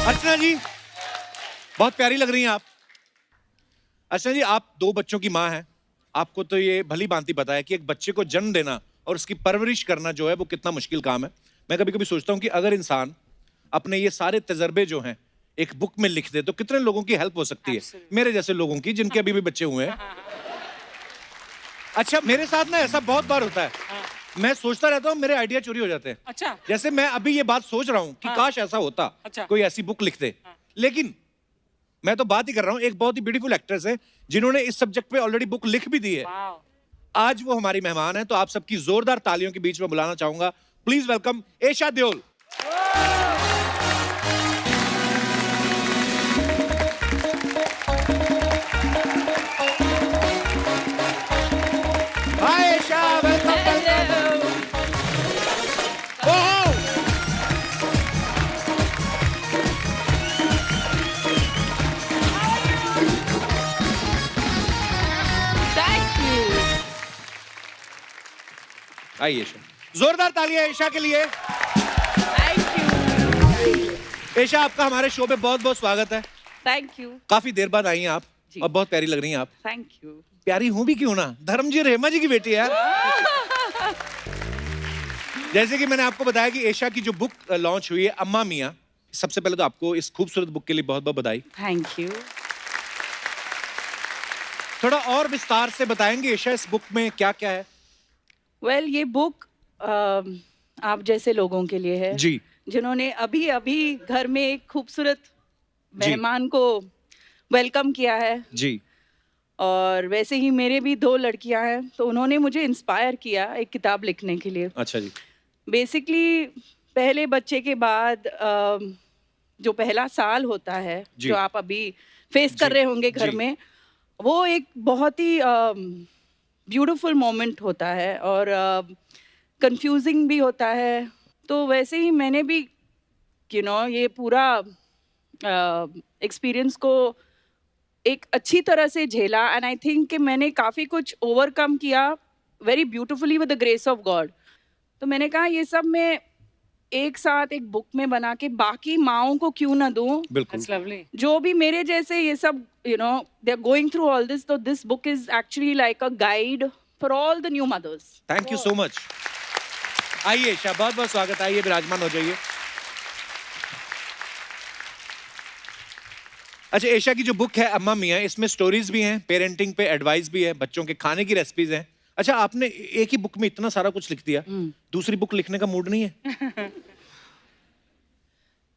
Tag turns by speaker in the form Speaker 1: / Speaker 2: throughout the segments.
Speaker 1: अर्चना जी बहुत प्यारी लग रही हैं आप। अर्चना जी आप दो बच्चों की माँ हैं, आपको तो ये भली भांति पता है कि एक बच्चे को जन्म देना और उसकी परवरिश करना जो है वो कितना मुश्किल काम है। मैं कभी कभी सोचता हूँ कि अगर इंसान अपने ये सारे तजर्बे जो हैं एक बुक में लिख दे तो कितने लोगों की हेल्प हो सकती है, मेरे जैसे लोगों की जिनके अभी भी बच्चे हुए हैं। अच्छा मेरे साथ ना ऐसा बहुत बार होता है, मैं सोचता रहता हूँ मेरे आइडिया चोरी हो जाते हैं।
Speaker 2: अच्छा।
Speaker 1: जैसे मैं अभी ये बात सोच रहा हूँ कि काश ऐसा होता,
Speaker 2: अच्छा।
Speaker 1: कोई ऐसी बुक लिख दे। लेकिन मैं तो बात ही कर रहा हूँ, एक बहुत ही ब्यूटीफुल एक्ट्रेस है जिन्होंने इस सब्जेक्ट पे ऑलरेडी बुक लिख भी दी है। आज वो हमारी मेहमान है, तो आप सबकी जोरदार तालियों के बीच में बुलाना चाहूंगा, please welcome Esha Deol. Hi Esha, welcome. आइए एशा, जोरदार तालियां एशा के लिए। एशा आपका हमारे शो पे बहुत बहुत स्वागत है।
Speaker 3: Thank you.
Speaker 1: काफी देर बाद आई हैं आप और बहुत प्यारी लग रही हैं आप।
Speaker 3: Thank you.
Speaker 1: प्यारी हूं भी क्यों ना, धर्मजी और हेमा जी की बेटी है यार। जैसे कि मैंने आपको बताया कि एशा की जो बुक लॉन्च हुई है अम्मा मियां, सबसे पहले तो आपको इस खूबसूरत बुक के लिए बहुत बहुत बधाई।
Speaker 3: Thank you.
Speaker 1: थोड़ा और विस्तार से बताएंगे एशा इस बुक में क्या क्या है?
Speaker 3: वेल ये बुक आप जैसे लोगों के लिए है
Speaker 1: जी।
Speaker 3: जिन्होंने अभी अभी घर में एक खूबसूरत मेहमान को वेलकम किया है
Speaker 1: जी।
Speaker 3: और वैसे ही मेरे भी दो लड़कियां हैं, तो उन्होंने मुझे इंस्पायर किया एक किताब लिखने के लिए।
Speaker 1: अच्छा जी।
Speaker 3: बेसिकली पहले बच्चे के बाद जो पहला साल होता है जो आप अभी फेस कर रहे होंगे घर में, वो एक बहुत ही ब्यूटीफुल मोमेंट होता है और कंफ्यूजिंग भी होता है। तो वैसे ही मैंने भी ये पूरा एक्सपीरियंस को एक अच्छी तरह से झेला एंड आई थिंक कि मैंने काफ़ी कुछ ओवरकम किया very beautifully with the grace of God. तो मैंने कहा ये सब मैं एक साथ एक बुक में बना के बाकी माओं को क्यों ना दूं।
Speaker 1: बिल्कुल।
Speaker 3: जो भी मेरे जैसे ये सब they are going through all this, तो this book is actually like a guide for all the new mothers.
Speaker 1: Thank you so much. आइए एशा, बहुत बहुत स्वागत, आइए विराजमान हो जाइए। अच्छा एशा की जो बुक है अम्मा मियां, इसमें स्टोरीज भी हैं, पेरेंटिंग पे एडवाइस भी है, बच्चों के खाने की रेसिपीज हैं। अच्छा आपने एक ही बुक में इतना सारा कुछ लिख दिया, दूसरी बुक लिखने का मूड नहीं है?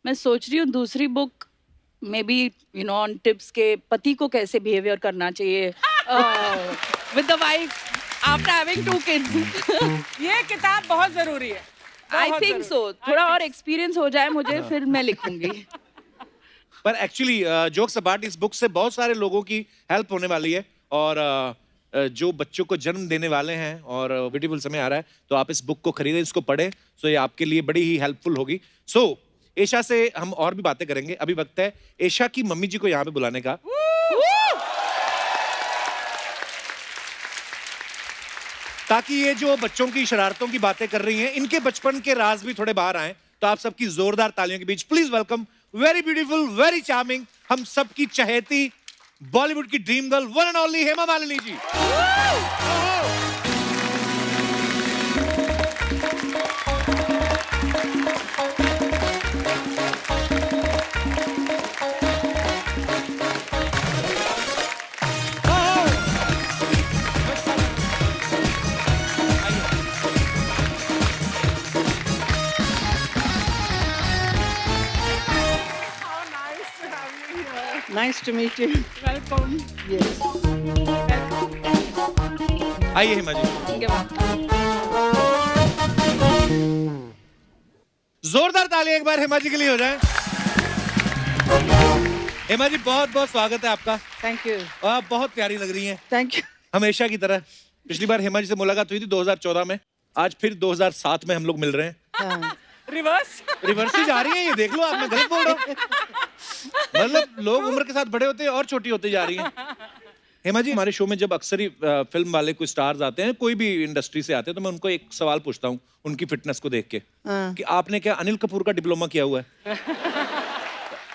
Speaker 3: मैं सोच रही हूँ दूसरी बुक में भी ऑन टिप्स के पति को कैसे बिहेवियर करना चाहिए with the wife after having 2 kids.
Speaker 2: ये किताब बहुत जरूरी है।
Speaker 3: I think so. थोड़ा और एक्सपीरियंस हो जाए मुझे, फिर मैं लिखूंगी।
Speaker 1: पर एक्चुअली जोक्स अपार्ट, इस बुक से बहुत सारे लोगों की हेल्प होने वाली है और जो बच्चों को जन्म देने वाले हैं और ब्यूटीफुल समय आ रहा है, तो आप इस बुक को खरीदें, इसको पढ़ें, सो ये आपके लिए बड़ी ही हेल्पफुल होगी। सो एशा से हम और भी बातें करेंगे, अभी वक्त है एशा की मम्मी जी को यहाँ पे बुलाने का। ताकि ये जो बच्चों की शरारतों की बातें कर रही हैं, इनके बचपन के राज भी थोड़े बाहर आए। तो आप सबकी जोरदार तालियों के बीच please welcome very beautiful, very charming, हम सबकी चहेती बॉलीवुड की dream girl, one and only Hema Malini ji.
Speaker 3: Nice to meet you.
Speaker 2: Welcome.
Speaker 3: Yes.
Speaker 1: आइए हेमा जी, जोरदार ताली एक बार हेमा जी के लिए हो जाए। हेमा जी बहुत बहुत स्वागत है आपका।
Speaker 3: Thank you.
Speaker 1: आप बहुत प्यारी लग रही हैं,
Speaker 3: Thank you.
Speaker 1: हमेशा की तरह। पिछली बार हेमा जी से मुलाकात हुई थी 2014 में, आज फिर 2007 में हम लोग मिल रहे हैं।
Speaker 3: हाँ.
Speaker 2: रिवर्स
Speaker 1: ही जा रही है ये, देख लो आप, मैं गलत बोल रहा हूँ? मतलब लोग उम्र के साथ बड़े होते हैं और छोटी होती जा रही हैं। हेमा जी हमारे शो में जब अक्सर ही फिल्म वाले कोई स्टार्स आते हैं, कोई भी इंडस्ट्री से आते हैं, तो मैं उनको एक सवाल पूछता हूँ उनकी फिटनेस को देख के कि आपने क्या अनिल कपूर का डिप्लोमा किया हुआ है?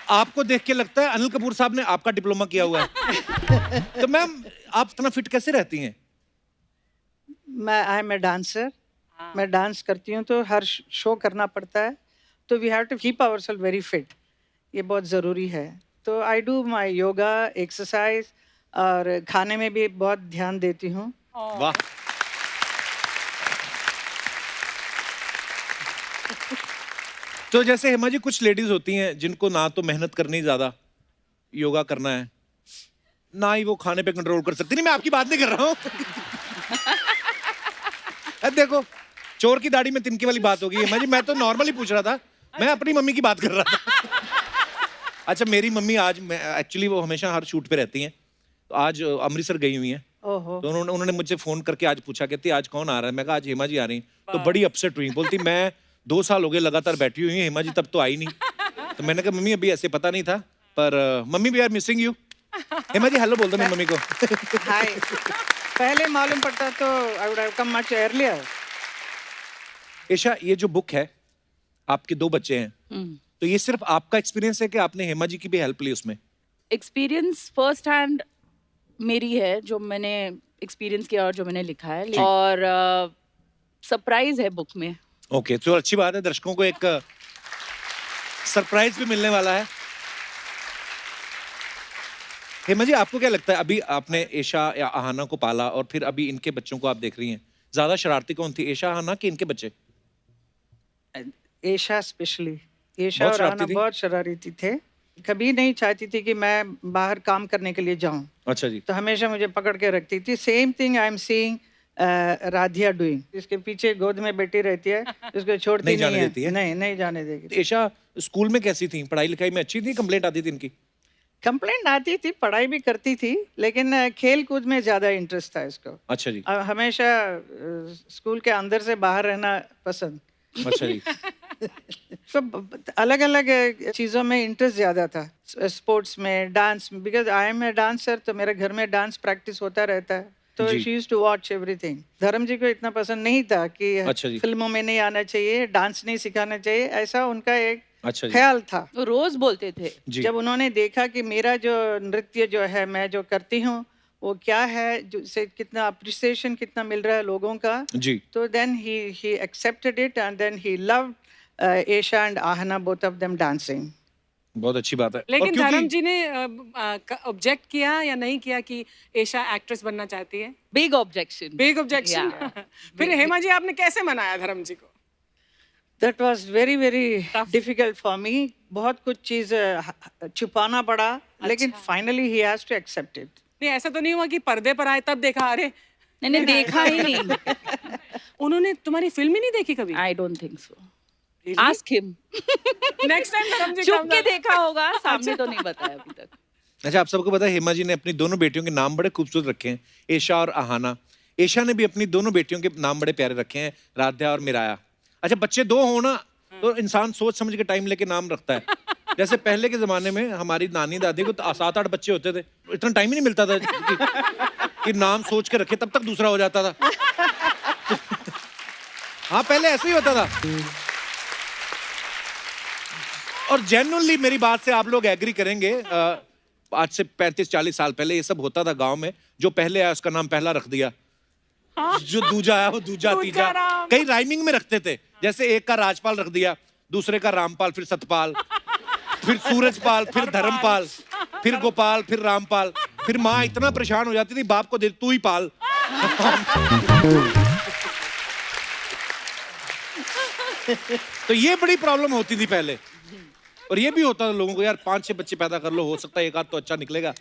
Speaker 1: आपको देख के लगता है अनिल कपूर साहब ने आपका डिप्लोमा किया हुआ है। तो मैम आप इतना फिट कैसे रहती हैं?
Speaker 4: मैं आई एम ए डांसर, मैं डांस करती हूँ तो हर शो करना पड़ता है, तो we have to keep ourselves very fit, ये बहुत ज़रूरी है। तो I do my yoga, exercise और खाने में भी बहुत ध्यान देती हूँ।
Speaker 1: वाह। तो जैसे हेमा जी कुछ लेडीज होती हैं जिनको ना तो मेहनत करनी ज्यादा, योगा करना है, ना ही वो खाने पे कंट्रोल कर सकती। नहीं मैं आपकी बात नहीं कर रहा हूँ। देखो चोर की दाढ़ी में तिनके वाली बात होगी हेमा जी, मैं तो नॉर्मली पूछ रहा था, मैं अपनी मम्मी की बात कर रहा था। अच्छा मेरी मम्मी आज एक्चुअली वो हमेशा हर शूट पे रहती हैं, तो आज अमृतसर गई हुई हैं,
Speaker 4: ओहो।
Speaker 1: तो उन्होंने मुझसे फोन करके आज पूछा, कहती आज कौन आ रहा है? मैं कहा आज हेमा जी आ रही हैं। तो बड़ी अपसेट हुई, बोलती मैं 2 साल हो गए लगातार बैठी हुई हूँ, हेमा जी तब तो आई नहीं। तो मैंने कहा मम्मी अभी ऐसे पता नहीं था, पर mummy we are missing you. Hema ji hello बोल दो मेरी मम्मी को।
Speaker 4: हाय। पहले मालूम पड़ता तो I would have come much earlier.
Speaker 1: Esha ये जो बुक है, आपके 2 बच्चे हैं, तो ये सिर्फ आपका एक्सपीरियंस है कि आपने हेमा जी की भी हेल्प ली उसमें?
Speaker 3: एक्सपीरियंस फर्स्ट हैंड मेरी है, जो मैंने एक्सपीरियंस किया और जो मैंने लिखा है, और सरप्राइज है बुक में।
Speaker 1: ओके तो अच्छी बात है, दर्शकों को एक सरप्राइज भी मिलने वाला है। हेमा जी आपको क्या लगता है, अभी आपने ईशा या आहाना को पाला और फिर अभी इनके बच्चों को आप देख रही हैं, ज्यादा शरारती कौन थी, ईशा आहाना कि इनके बच्चे?
Speaker 4: ईशा स्पेशली, ईशा
Speaker 1: बहुत
Speaker 4: और
Speaker 1: शरारती
Speaker 4: आना
Speaker 1: थी?
Speaker 4: बहुत शरारती थे, कभी नहीं चाहती थी कि मैं बाहर काम करने के लिए जाऊं,
Speaker 1: अच्छा जी।
Speaker 4: तो हमेशा मुझे पकड़ के रखती थी। Same thing I am seeing Radhiya doing, इसके पीछे गोद में बैठी रहती है, इसको छोड़ती
Speaker 1: नहीं
Speaker 4: नहीं
Speaker 1: जाने
Speaker 4: है।
Speaker 1: देती है?
Speaker 4: नहीं जाने देगी।
Speaker 1: ईशा स्कूल में कैसी थी, पढ़ाई लिखाई में अच्छी थी, कंप्लेंट आती थी इनकी?
Speaker 4: कंप्लेंट आती थी, पढ़ाई भी करती थी, लेकिन खेल कूद में ज्यादा इंटरेस्ट था इसको।
Speaker 1: अच्छा जी।
Speaker 4: हमेशा स्कूल के अंदर से बाहर रहना पसंद।
Speaker 1: अच्छा जी।
Speaker 4: तो अलग अलग चीज़ों में इंटरेस्ट ज़्यादा था, स्पोर्ट्स में, डांस में, because I am a dancer, तो मेरे घर में डांस प्रैक्टिस होता रहता है, तो
Speaker 1: जी।
Speaker 4: She used to watch everything. Dharam ji को इतना पसंद नहीं था कि
Speaker 1: अच्छा जी।
Speaker 4: फिल्मों में नहीं आना चाहिए, डांस नहीं सिखाना चाहिए, ऐसा उनका एक
Speaker 1: अच्छा जी।
Speaker 4: ख्याल था।
Speaker 3: वो रोज बोलते थे।
Speaker 1: जी।
Speaker 4: जब उन्होंने देखा कि मेरा जो नृत्य जो है, मैं जो करती हूँ वो क्या है, जो से कितना अप्रिसिएशन कितना मिल रहा है लोगों का,
Speaker 1: जी।
Speaker 4: तो then he accepted it and then he loved Esha and Ahana, both of them dancing.
Speaker 1: बहुत अच्छी बात है। और
Speaker 2: लेकिन
Speaker 1: क्योंकि-
Speaker 2: धर्म जी ने ऑब्जेक्ट किया या नहीं किया कि ईशा एक्ट्रेस बनना चाहती है?
Speaker 3: Big objection.
Speaker 2: Big objection. फिर हेमा जी आपने कैसे मनाया धर्म जी को?
Speaker 4: That was very very difficult for me. बहुत कुछ चीज छुपाना पड़ा, लेकिन finally he has to accept it.
Speaker 2: नहीं ऐसा तो नहीं हुआ कि पर्दे पर आए तब देखा, अरे
Speaker 3: मैंने देखा ही नहीं।
Speaker 2: उन्होंने तुम्हारी फिल्म ही नहीं देखी कभी?
Speaker 3: I don't think so. Ask him.
Speaker 2: Next time धर्म जी
Speaker 3: चुप के देखा होगा, सामने तो नहीं बताया अभी तक।
Speaker 1: अच्छा आप सबको पता है हेमा जी ने अपनी दोनों बेटियों के नाम बड़े खूबसूरत रखे हैं, ईशा और आहाना। ईशा ने भी अपनी दोनों बेटियों के नाम बड़े प्यारे रखे हैं, राध्या और मिराया। अच्छा बच्चे 2 हो ना, तो इंसान सोच समझ के टाइम लेके नाम रखता है। जैसे पहले के जमाने में हमारी नानी दादी को 7-8 बच्चे होते थे, इतना टाइम ही नहीं मिलता था कि नाम सोच के रखे, तब तक दूसरा हो जाता था। हाँ पहले ऐसे ही होता था। और जेन्युइनली मेरी बात से आप लोग एग्री करेंगे, आज से 35-40 साल पहले ये सब होता था गांव में। जो पहले आया उसका नाम पहला रख दिया, जो दूजा आया वो दूजा तीजा, कई राइमिंग में रखते थे। जैसे एक का राजपाल रख दिया, दूसरे का रामपाल, फिर सतपाल, फिर सूरजपाल, फिर धर्मपाल, फिर गोपाल, फिर रामपाल। फिर माँ इतना परेशान हो जाती थी, बाप को दे तू ही पाल। तो ये बड़ी प्रॉब्लम होती थी पहले। और ये भी होता था लोगों को, यार 5-6 बच्चे पैदा कर लो, हो सकता है एक आध तो अच्छा निकलेगा।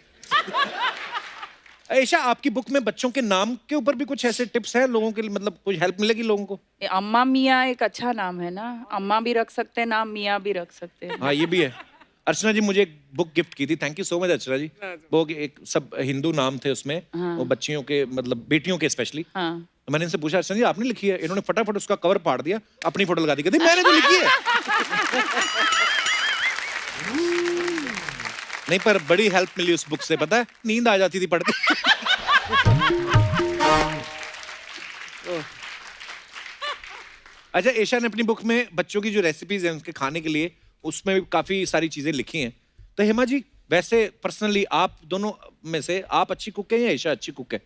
Speaker 1: ऐशा आपकी बुक में बच्चों के नाम के ऊपर भी कुछ ऐसे टिप्स हैं लोगों के लिए, मतलब कुछ हेल्प मिलेगी लोगों को?
Speaker 3: अम्मा मियाँ एक अच्छा नाम है ना, अम्मा भी रख सकते हैं नाम, मियाँ भी रख सकते हैं।
Speaker 1: हाँ ये भी है। अर्चना जी मुझे एक बुक गिफ्ट की थी, थैंक यू सो मच अर्चना जी। वो एक सब हिंदू नाम थे उसमें, वो बच्चियों के, मतलब बेटियों के स्पेशली।
Speaker 3: हाँ।
Speaker 1: तो मैंने इनसे पूछा अर्चना जी आपने लिखी है? इन्होंने फटाफट उसका कवर फाड़ दिया, अपनी फोटो लगा दी, कहती मैंने तो लिखी है। नहीं पर बड़ी हेल्प मिली उस बुक से, पता है नींद आ जाती थी पढ़ते। अच्छा ईशा ने अपनी बुक में बच्चों की जो रेसिपीज हैं उनके खाने के लिए, उसमें भी काफी सारी चीजें लिखी हैं। तो हेमा जी वैसे पर्सनली आप दोनों में से आप अच्छी कुक है या ईशा अच्छी कुक है?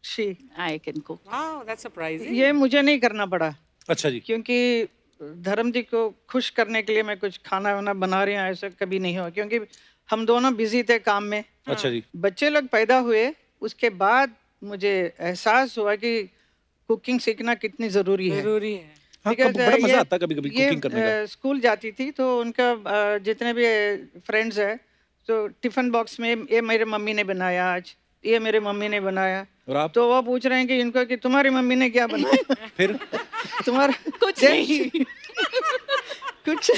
Speaker 4: She
Speaker 3: I can cook.
Speaker 2: Wow, that's surprising.
Speaker 4: ये मुझे नहीं करना पड़ा,
Speaker 1: अच्छा जी।
Speaker 4: क्योंकि धर्म जी को खुश करने के लिए मैं कुछ खाना वाना बना रही हूँ, ऐसा कभी नहीं हुआ, क्योंकि हम दोनों बिजी थे काम में।
Speaker 1: अच्छा जी।
Speaker 4: बच्चे लोग पैदा हुए उसके बाद मुझे एहसास हुआ कि कुकिंग सीखना कितनी ज़रूरी है।
Speaker 2: जरूरी है।
Speaker 1: हाँ,
Speaker 4: Because,
Speaker 1: बड़ा मजा
Speaker 4: ये-
Speaker 1: आता है कभी-कभी
Speaker 4: ये,
Speaker 1: कुकिंग करने का।
Speaker 4: स्कूल जाती थी तो उनका जितने भी फ्रेंड्स है तो टिफिन बॉक्स में ये मेरे मम्मी ने बनाया, आज ये मेरे मम्मी ने बनाया,
Speaker 1: और आप
Speaker 4: तो वो पूछ रहे हैं कि इनको कि तुम्हारी मम्मी ने क्या बनाया।
Speaker 1: फिर
Speaker 4: तुम्हारा
Speaker 3: कुछ नहीं।
Speaker 4: कुछ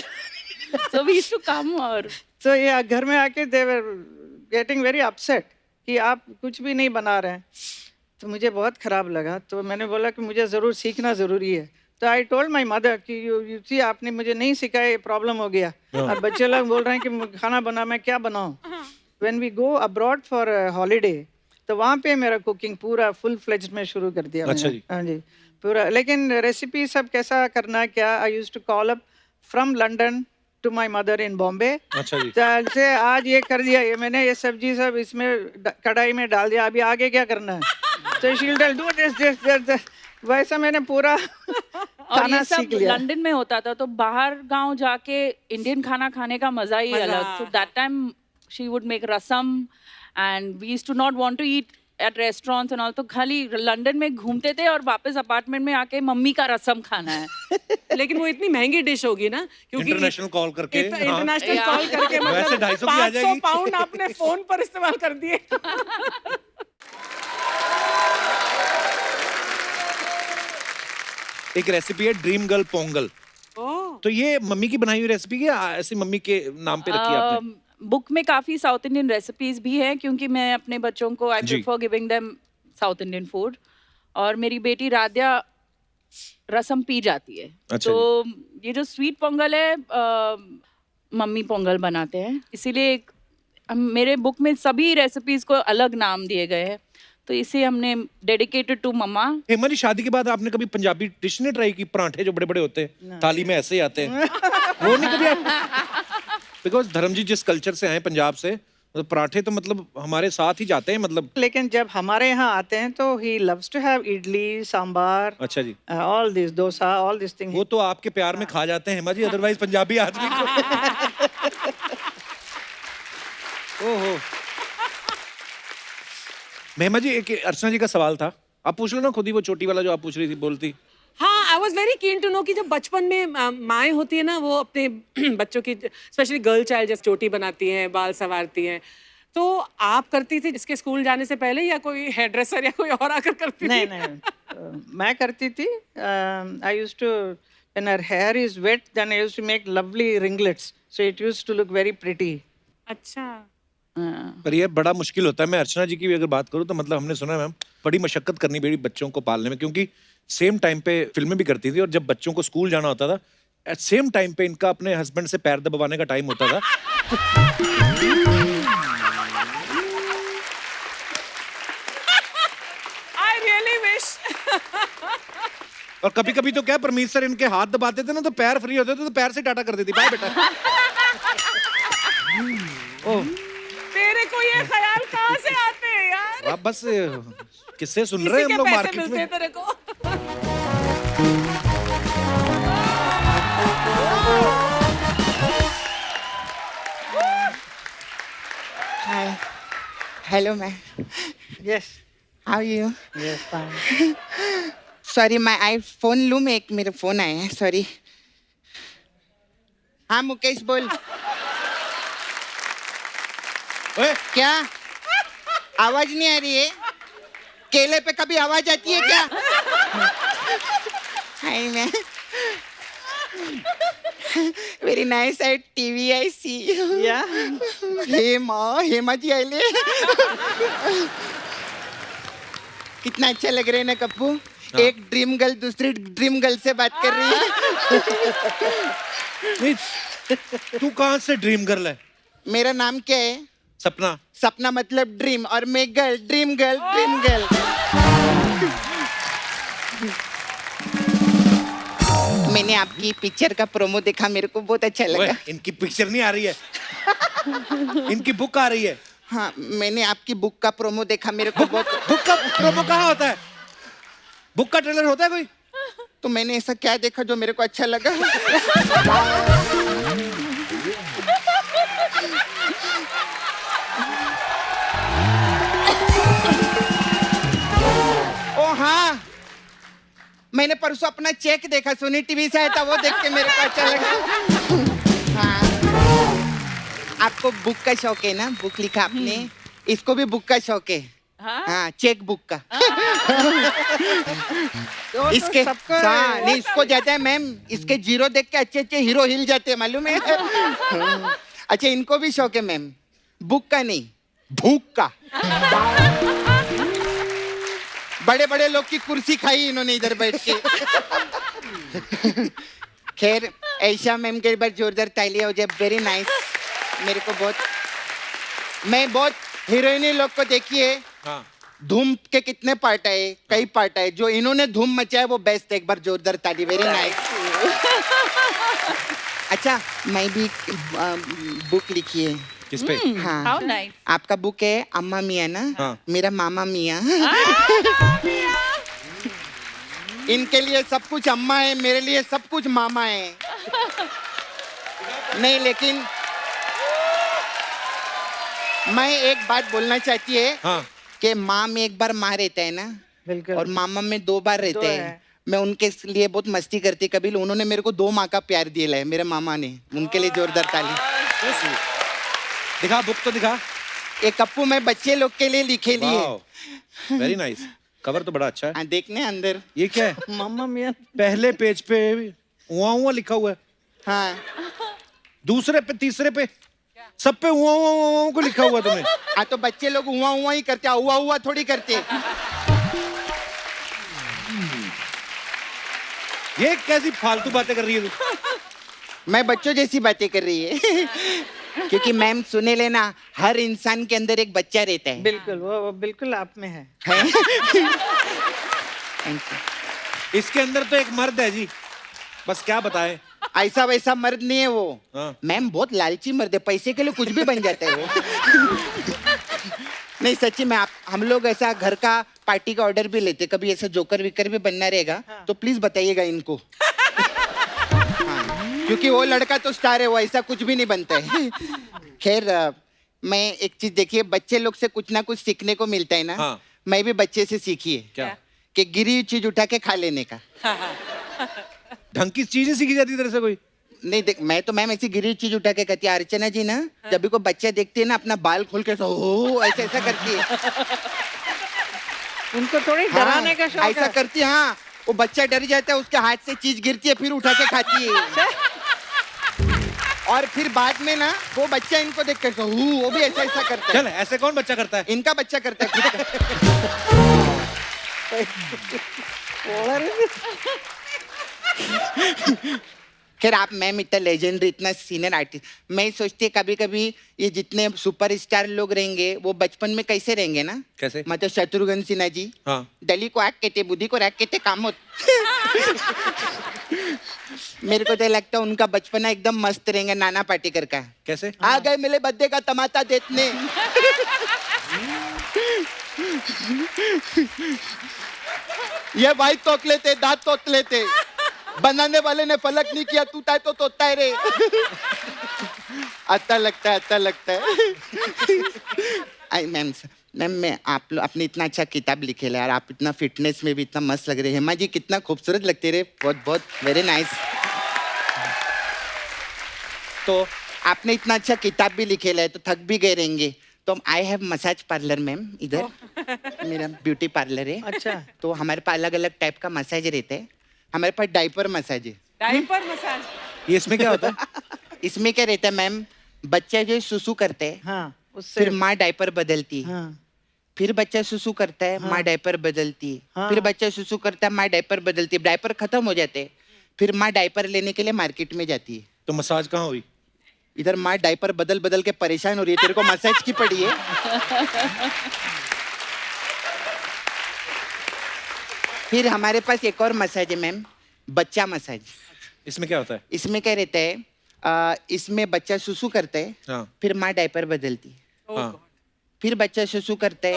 Speaker 3: So we used to come और
Speaker 4: तो ये घर में आके दे वर गेटिंग वेरी अपसेट कि आप कुछ भी नहीं बना रहे हैं। तो मुझे बहुत ख़राब लगा, तो मैंने बोला कि मुझे ज़रूर सीखना ज़रूरी है। तो आई टोल्ड माई मदर कि यू सी आपने मुझे नहीं सिखाया, ये प्रॉब्लम हो गया। और बच्चे लोग बोल रहे हैं कि खाना बना, मैं क्या बनाऊँ। When we go abroad for holiday तो वहाँ पे मेरा कुकिंग पूरा फुल फ्लेज्ड में शुरू कर दिया
Speaker 1: अच्छा
Speaker 4: मैंने।
Speaker 1: जी।
Speaker 4: हाँ जी, पूरा। लेकिन रेसिपी सब कैसा करना है क्या, I used to call up from London to my mother in Bombay.
Speaker 1: अच्छा जी।
Speaker 4: से आज ये कर दिया, ये मैंने ये सब्जी सब इसमें कढ़ाई में डाल दिया, अभी आगे क्या करना है। तो she will tell do this, वैसा मैंने पूरा
Speaker 3: और
Speaker 4: खाना
Speaker 3: ये सब
Speaker 4: सीख लिया।
Speaker 3: लंदन में होता था, तो बाहर गांव जाके इंडियन खाना खाने का मजा ही
Speaker 2: मजा।
Speaker 3: अलग। So that time she would make rasam and we used to not want to eat at restaurants and all. तो खाली लंदन में घूमते थे और वापस अपार्टमेंट में आके मम्मी का रसम खाना है।
Speaker 2: लेकिन वो इतनी महंगी डिश होगी ना, क्योंकि
Speaker 1: इंटरनेशनल कॉल करके हाँ।
Speaker 2: International
Speaker 3: Yeah.
Speaker 2: कॉल करके
Speaker 1: वैसे
Speaker 2: मतलब
Speaker 1: 250 की आ
Speaker 2: 500
Speaker 1: जाएगी।
Speaker 2: पाउंड आपने फोन पर इस्तेमाल कर दिए।
Speaker 1: एक रेसिपी है ड्रीम गर्ल पोंगल।
Speaker 2: ओह,
Speaker 1: तो ये मम्मी की बनाई हुई रेसिपी है या ऐसी मम्मी के नाम पे रखी है आपने?
Speaker 3: बुक में काफी साउथ इंडियन रेसिपीज भी हैं, क्योंकि मैं अपने बच्चों को आई
Speaker 1: जी।
Speaker 3: Prefer giving them South Indian food. और मेरी बेटी राध्या रसम पी जाती है।
Speaker 1: अच्छा
Speaker 3: तो ये जो स्वीट पोंगल है मम्मी पोंगल बनाते हैं, इसीलिए मेरे बुक में सभी रेसिपीज को अलग नाम दिए गए हैं। तो इसे हमने डेडिकेटेड टू मम्मा।
Speaker 1: हेमा जी शादी के बाद आपने कभी पंजाबी डिश नहीं ट्राई की? परांठे जो बड़े बड़े होते हैं थाली में ऐसे ही आते हैं, वो नहीं कभी आप? बिकॉज धर्म जी जिस कल्चर से आए पंजाब से, तो पराठे तो मतलब हमारे साथ ही जाते हैं मतलब।
Speaker 4: लेकिन जब हमारे यहाँ आते हैं तो he loves to have idli, sambar,
Speaker 1: अच्छा जी।
Speaker 4: All this, dosa, all this thing.
Speaker 1: वो तो आपके प्यार में खा जाते हैं हेमा जी, अदरवाइज पंजाबी आदमी को। ओहो। हेमा जी एक अर्चना जी का सवाल था, आप पूछ लो ना खुद ही, वो छोटी वाला जो आप पूछ रही थी बोलती।
Speaker 2: हाँ, I was very keen to know कि जब बचपन में माएँ होती है ना, वो अपने बच्चों की स्पेशली गर्ल चाइल्ड जैसे चोटी बनाती हैं, बाल संवारती हैं, तो आप करती थी इसके स्कूल जाने से पहले या कोई हेयर ड्रेसर या कोई और आकर करती
Speaker 4: नहीं
Speaker 2: थी?
Speaker 4: नहीं, मैं करती थी। I used to, when her hair is wet then I used to make lovely ringlets, so it used to look very pretty.
Speaker 2: अच्छा,
Speaker 1: पर ये बड़ा मुश्किल होता है। मैं अर्चना जी की भी अगर बात करूं तो मतलब हमने सुना है मैम, बड़ी मशक्कत करनी पड़ी बच्चों को पालने में, क्योंकि सेम टाइम पे फिल्में भी करती थी और जब बच्चों को स्कूल जाना होता था एट सेम टाइम पे इनका अपने हस्बैंड से पैर दबाने का टाइम होता था।
Speaker 2: I really wish.
Speaker 1: और कभी कभी तो क्या परमीत सर इनके हाथ दबाते थे ना, तो पैर फ्री होते थे तो पैर से टाटा कर देती, बाय बेटा। ओह,
Speaker 2: तेरे को ये ख्याल कहाँ से आते हैं यार?
Speaker 1: आप बस किससे सुन रहे हैं
Speaker 2: किसी
Speaker 1: हम
Speaker 2: के
Speaker 1: लोग
Speaker 2: पैसे
Speaker 1: मार्केट
Speaker 2: मिलते
Speaker 1: में?
Speaker 2: हैं तेरे को?
Speaker 5: Hi. Hello, ma'am.
Speaker 4: Yes
Speaker 5: How are you?
Speaker 4: Yes fine.
Speaker 5: Sorry, my iPhone लूँ मैं, एक मेरा फोन आया है, सॉरी। हाँ मुकेश बोल।
Speaker 1: ओए,
Speaker 5: क्या आवाज नहीं आ रही है? केले पे कभी आवाज आती है क्या? Hi ma'am, very nice TV I see.
Speaker 4: या
Speaker 5: हेमा जी आइले। कितना अच्छा लग रहा है ना कप्पू। एक ड्रीम गर्ल दूसरी ड्रीम गर्ल से बात कर रही है।
Speaker 1: नहीं, तू कहाँ से ड्रीम गर्ल है?
Speaker 5: मेरा नाम क्या है?
Speaker 1: सपना।
Speaker 5: सपना मतलब ड्रीम, और मैं girl, dream girl, dream girl. मैंने आपकी पिक्चर का प्रोमो देखा, मेरे को बहुत अच्छा
Speaker 1: ओए,
Speaker 5: लगा।
Speaker 1: इनकी पिक्चर नहीं आ रही है, इनकी बुक आ रही है।
Speaker 5: हाँ, मैंने आपकी बुक का प्रोमो देखा, मेरे को बहुत।
Speaker 1: बुक का प्रोमो कहाँ होता है? बुक का ट्रेलर होता है कोई?
Speaker 5: तो मैंने ऐसा क्या देखा जो मेरे को अच्छा लगा? ओ हाँ, मैंने परसों अपना चेक देखा, सोनी टीवी से आया था, वो देख के मेरे को अच्छा लगा। हाँ, आपको बुक का शौक है ना? बुक लिखा आपने, इसको भी बुक का शौक है। हाँ, चेक बुक का।
Speaker 4: तो
Speaker 5: इसके
Speaker 4: सबको
Speaker 5: हाँ, नहीं इसको जाता है मैम, इसके जीरो देख के अच्छे अच्छे हीरो हिल जाते हैं, मालूम है? अच्छा, इनको भी शौक है मैम, बुक का नहीं, भूख का। बड़े बड़े लोग की कुर्सी खाई इन्होंने इधर बैठ के। खैर, ऐशा मैम के बार जोरदार तालियां हो जाए। वेरी नाइस, मेरे को बहुत, मैं बहुत हीरोइनी लोग को देखी है।
Speaker 1: हाँ।
Speaker 5: धूम के कितने पार्ट आए, कई पार्ट आए, जो इन्होंने धूम मचाया वो बेस्ट है। एक बार जोरदार ताली। Very nice. अच्छा, मैं भी बुक लिखी है।
Speaker 1: किस पे?
Speaker 5: हाँ,
Speaker 3: हाउ नाइस।
Speaker 5: आपका बुक है अम्मा मियाँ ना?
Speaker 1: हाँ।
Speaker 5: मेरा मामा मियाँ। इनके लिए सब कुछ अम्मा है, मेरे लिए सब कुछ मामा है। नहीं, लेकिन मैं एक बात बोलना चाहती है।
Speaker 1: हाँ।
Speaker 5: कि माँ में एक बार माँ रहता है ना,
Speaker 4: बिल्कुल।
Speaker 5: और मामा में 2 बार रहते
Speaker 4: दो
Speaker 5: हैं।
Speaker 4: है।
Speaker 5: मैं उनके लिए बहुत मस्ती करती कभी। उन्होंने मेरे को 2 माँ का प्यार दिया है, मेरे मामा ने। उनके लिए जोरदार ताली।
Speaker 1: दिखा बुक तो दिखा।
Speaker 5: एक कप्पू मैं बच्चे लोग के लिए लिखे लिए।
Speaker 1: वेरी नाइस, कवर तो बड़ा अच्छा है।
Speaker 5: हाँ, देखने अंदर।
Speaker 1: ये क्या है?
Speaker 4: मम्मा मियाँ।
Speaker 1: पहले पेज पे हुआ हुआ लिखा हुआ है,
Speaker 5: हाँ
Speaker 1: दूसरे पे, तीसरे पे, सब पे हुआ हुआ हुआ हुआ को लिखा हुआ तुमने।
Speaker 5: हाँ, तो बच्चे लोग हुआ हुआ ही करते, हुआ हुआ थोड़ी करते।
Speaker 1: ये कैसी फालतू बातें कर रही है तू?
Speaker 5: मैं बच्चों जैसी बातें कर रही है। क्योंकि मैम सुने लेना, हर इंसान के अंदर एक बच्चा रहता है।
Speaker 4: बिल्कुल, वो बिल्कुल आप में है।
Speaker 5: Thank you।
Speaker 1: इसके अंदर तो एक मर्द है जी, बस क्या बताएं।
Speaker 5: ऐसा वैसा मर्द नहीं है वो।
Speaker 1: हाँ।
Speaker 5: मैम बहुत लालची मर्द है, पैसे के लिए कुछ भी बन जाता है वो। नहीं सच्ची में, आप हम लोग ऐसा घर का पार्टी का ऑर्डर भी लेते, कभी ऐसा जोकर विकर भी बनना रहेगा तो प्लीज बताइएगा इनको। हाँ, क्योंकि वो लड़का तो स्टार है, वो ऐसा कुछ भी नहीं बनता है। खैर, मैं एक चीज देखिए, बच्चे लोग से कुछ ना कुछ सीखने को मिलता है ना।
Speaker 1: हाँ।
Speaker 5: मैं भी बच्चे से सीखी है।
Speaker 1: क्या?
Speaker 5: कि गिरी हुई चीज उठा के खा लेने का।
Speaker 1: ढंग की चीजें सीखी जाती तरह से कोई?
Speaker 5: नहीं देख, मैं तो मैम ऐसी गिरी हुई चीज उठा के कहती है। अर्चना जी ना, जब भी कोई बच्चा देखती है ना, अपना बाल खोल के हो ऐसा ऐसा करती है।
Speaker 4: उनको थोड़ी
Speaker 5: हाँ,
Speaker 4: डराने का शौक
Speaker 5: ऐसा
Speaker 4: है।
Speaker 5: करती है। हाँ, वो बच्चा डर जाता है, उसके हाथ से चीज गिरती है, फिर उठा के खाती है। और फिर बाद में ना वो बच्चा इनको देख कर वो भी ऐसा ऐसा करता
Speaker 1: चल,
Speaker 5: है।
Speaker 1: ऐसे कौन बच्चा करता है?
Speaker 5: इनका बच्चा करता है खुद का। खैर, आप मैम इतना लेजेंडरी, इतना सीनियर आर्टिस्ट, मैं सोचती है कभी कभी ये जितने सुपरस्टार लोग रहेंगे वो बचपन में कैसे रहेंगे ना।
Speaker 1: कैसे?
Speaker 5: मतलब शत्रुघ्न सिन्हा जी,
Speaker 1: हाँ।
Speaker 5: डली को आग कहते, बुद्धि को रैक कहते, काम होत। मेरे को तो लगता है उनका बचपना एकदम मस्त रहेंगे। नाना पाटेकर का
Speaker 1: कैसे?
Speaker 5: आ गए मेरे बद्दे का टमाटा देखने। ये भाई तोक लेते, दांत तोत लेते, बनाने वाले ने फलक नहीं किया, टूटा है तो तोता है रे। अच्छा लगता है, अच्छा लगता है। आई मैम, मैम मैं आप लोग आपने इतना अच्छा किताब लिखे है, और आप इतना फिटनेस में भी इतना मस्त लग रहे हैं। हेमा जी कितना खूबसूरत लगते रहे, बहुत बहुत वेरी नाइस। तो आपने इतना अच्छा किताब भी लिखे है, तो थक भी गए रहेंगे। तो I have massage parlour ma'am, इधर मेरा ब्यूटी पार्लर है।
Speaker 4: अच्छा।
Speaker 5: तो हमारे पास अलग अलग टाइप का मसाज रहता है। हमारे पास डाइपर मसाज है।
Speaker 2: Diaper massage.
Speaker 1: ये इसमें क्या होता है?
Speaker 5: इसमें क्या रहता है मैम, बच्चा जो सुसु करते हैं,
Speaker 4: हाँ, उससे।
Speaker 5: फिर माँ डाइपर बदलती है।
Speaker 4: हाँ,
Speaker 5: फिर बच्चा सुसु करता है, माँ डाइपर बदलती है।
Speaker 4: हाँ।
Speaker 5: फिर बच्चा सुसु करता है, माँ डाइपर बदलती है। डाइपर खत्म हो जाते हैं, फिर माँ डाइपर लेने के लिए मार्केट में जाती है।
Speaker 1: तो मसाज कहाँ हुई?
Speaker 5: इधर माँ डाइपर बदल बदल के परेशान हो रही है, तेरे को मसाज की पड़ी है। फिर हमारे पास एक और मसाज है मैम, बच्चा मसाज।
Speaker 1: इसमें क्या होता है?
Speaker 5: इसमें क्या रहता है, इसमें बच्चा सुसु करता है,
Speaker 1: हाँ
Speaker 5: फिर माँ डायपर बदलती है,
Speaker 1: हाँ
Speaker 5: फिर बच्चा सुसु करता है,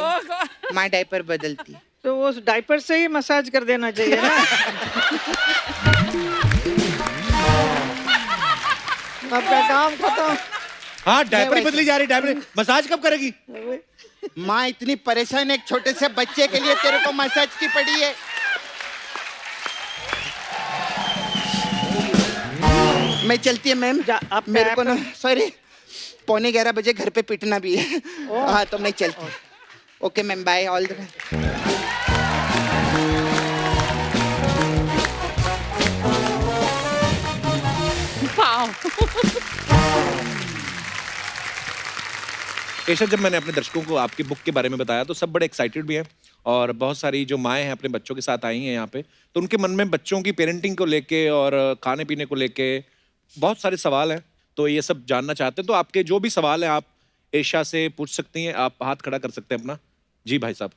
Speaker 5: माँ डायपर बदलती है।
Speaker 4: तो वो डायपर से ही मसाज कर देना चाहिए ना। आपका काम खत्म।
Speaker 1: हाँ, डायपर बदली जा रही, डायपर मसाज कब करेगी?
Speaker 5: माँ इतनी परेशान है, एक छोटे से बच्चे के लिए तेरे को मसाज की पड़ी है। मैं चलती है मैम,
Speaker 4: आप
Speaker 5: मेरे को ना सॉरी 11:15 बजे घर पे पिटना भी है। हाँ तो मैं चलती हूँ। Okay ma'am, bye, all the best.
Speaker 1: Aisha, जब मैंने अपने दर्शकों को आपकी बुक के बारे में बताया तो सब बड़े एक्साइटेड भी हैं और बहुत सारी जो माएँ हैं अपने बच्चों के साथ आई हैं यहाँ पे, तो उनके मन में बच्चों की पेरेंटिंग को लेके और खाने पीने को लेके बहुत सारे सवाल हैं, तो ये सब जानना चाहते हैं। तो आपके जो भी सवाल हैं आप ऐशा से पूछ सकती हैं। आप हाथ खड़ा कर सकते हैं अपना। जी भाई साहब,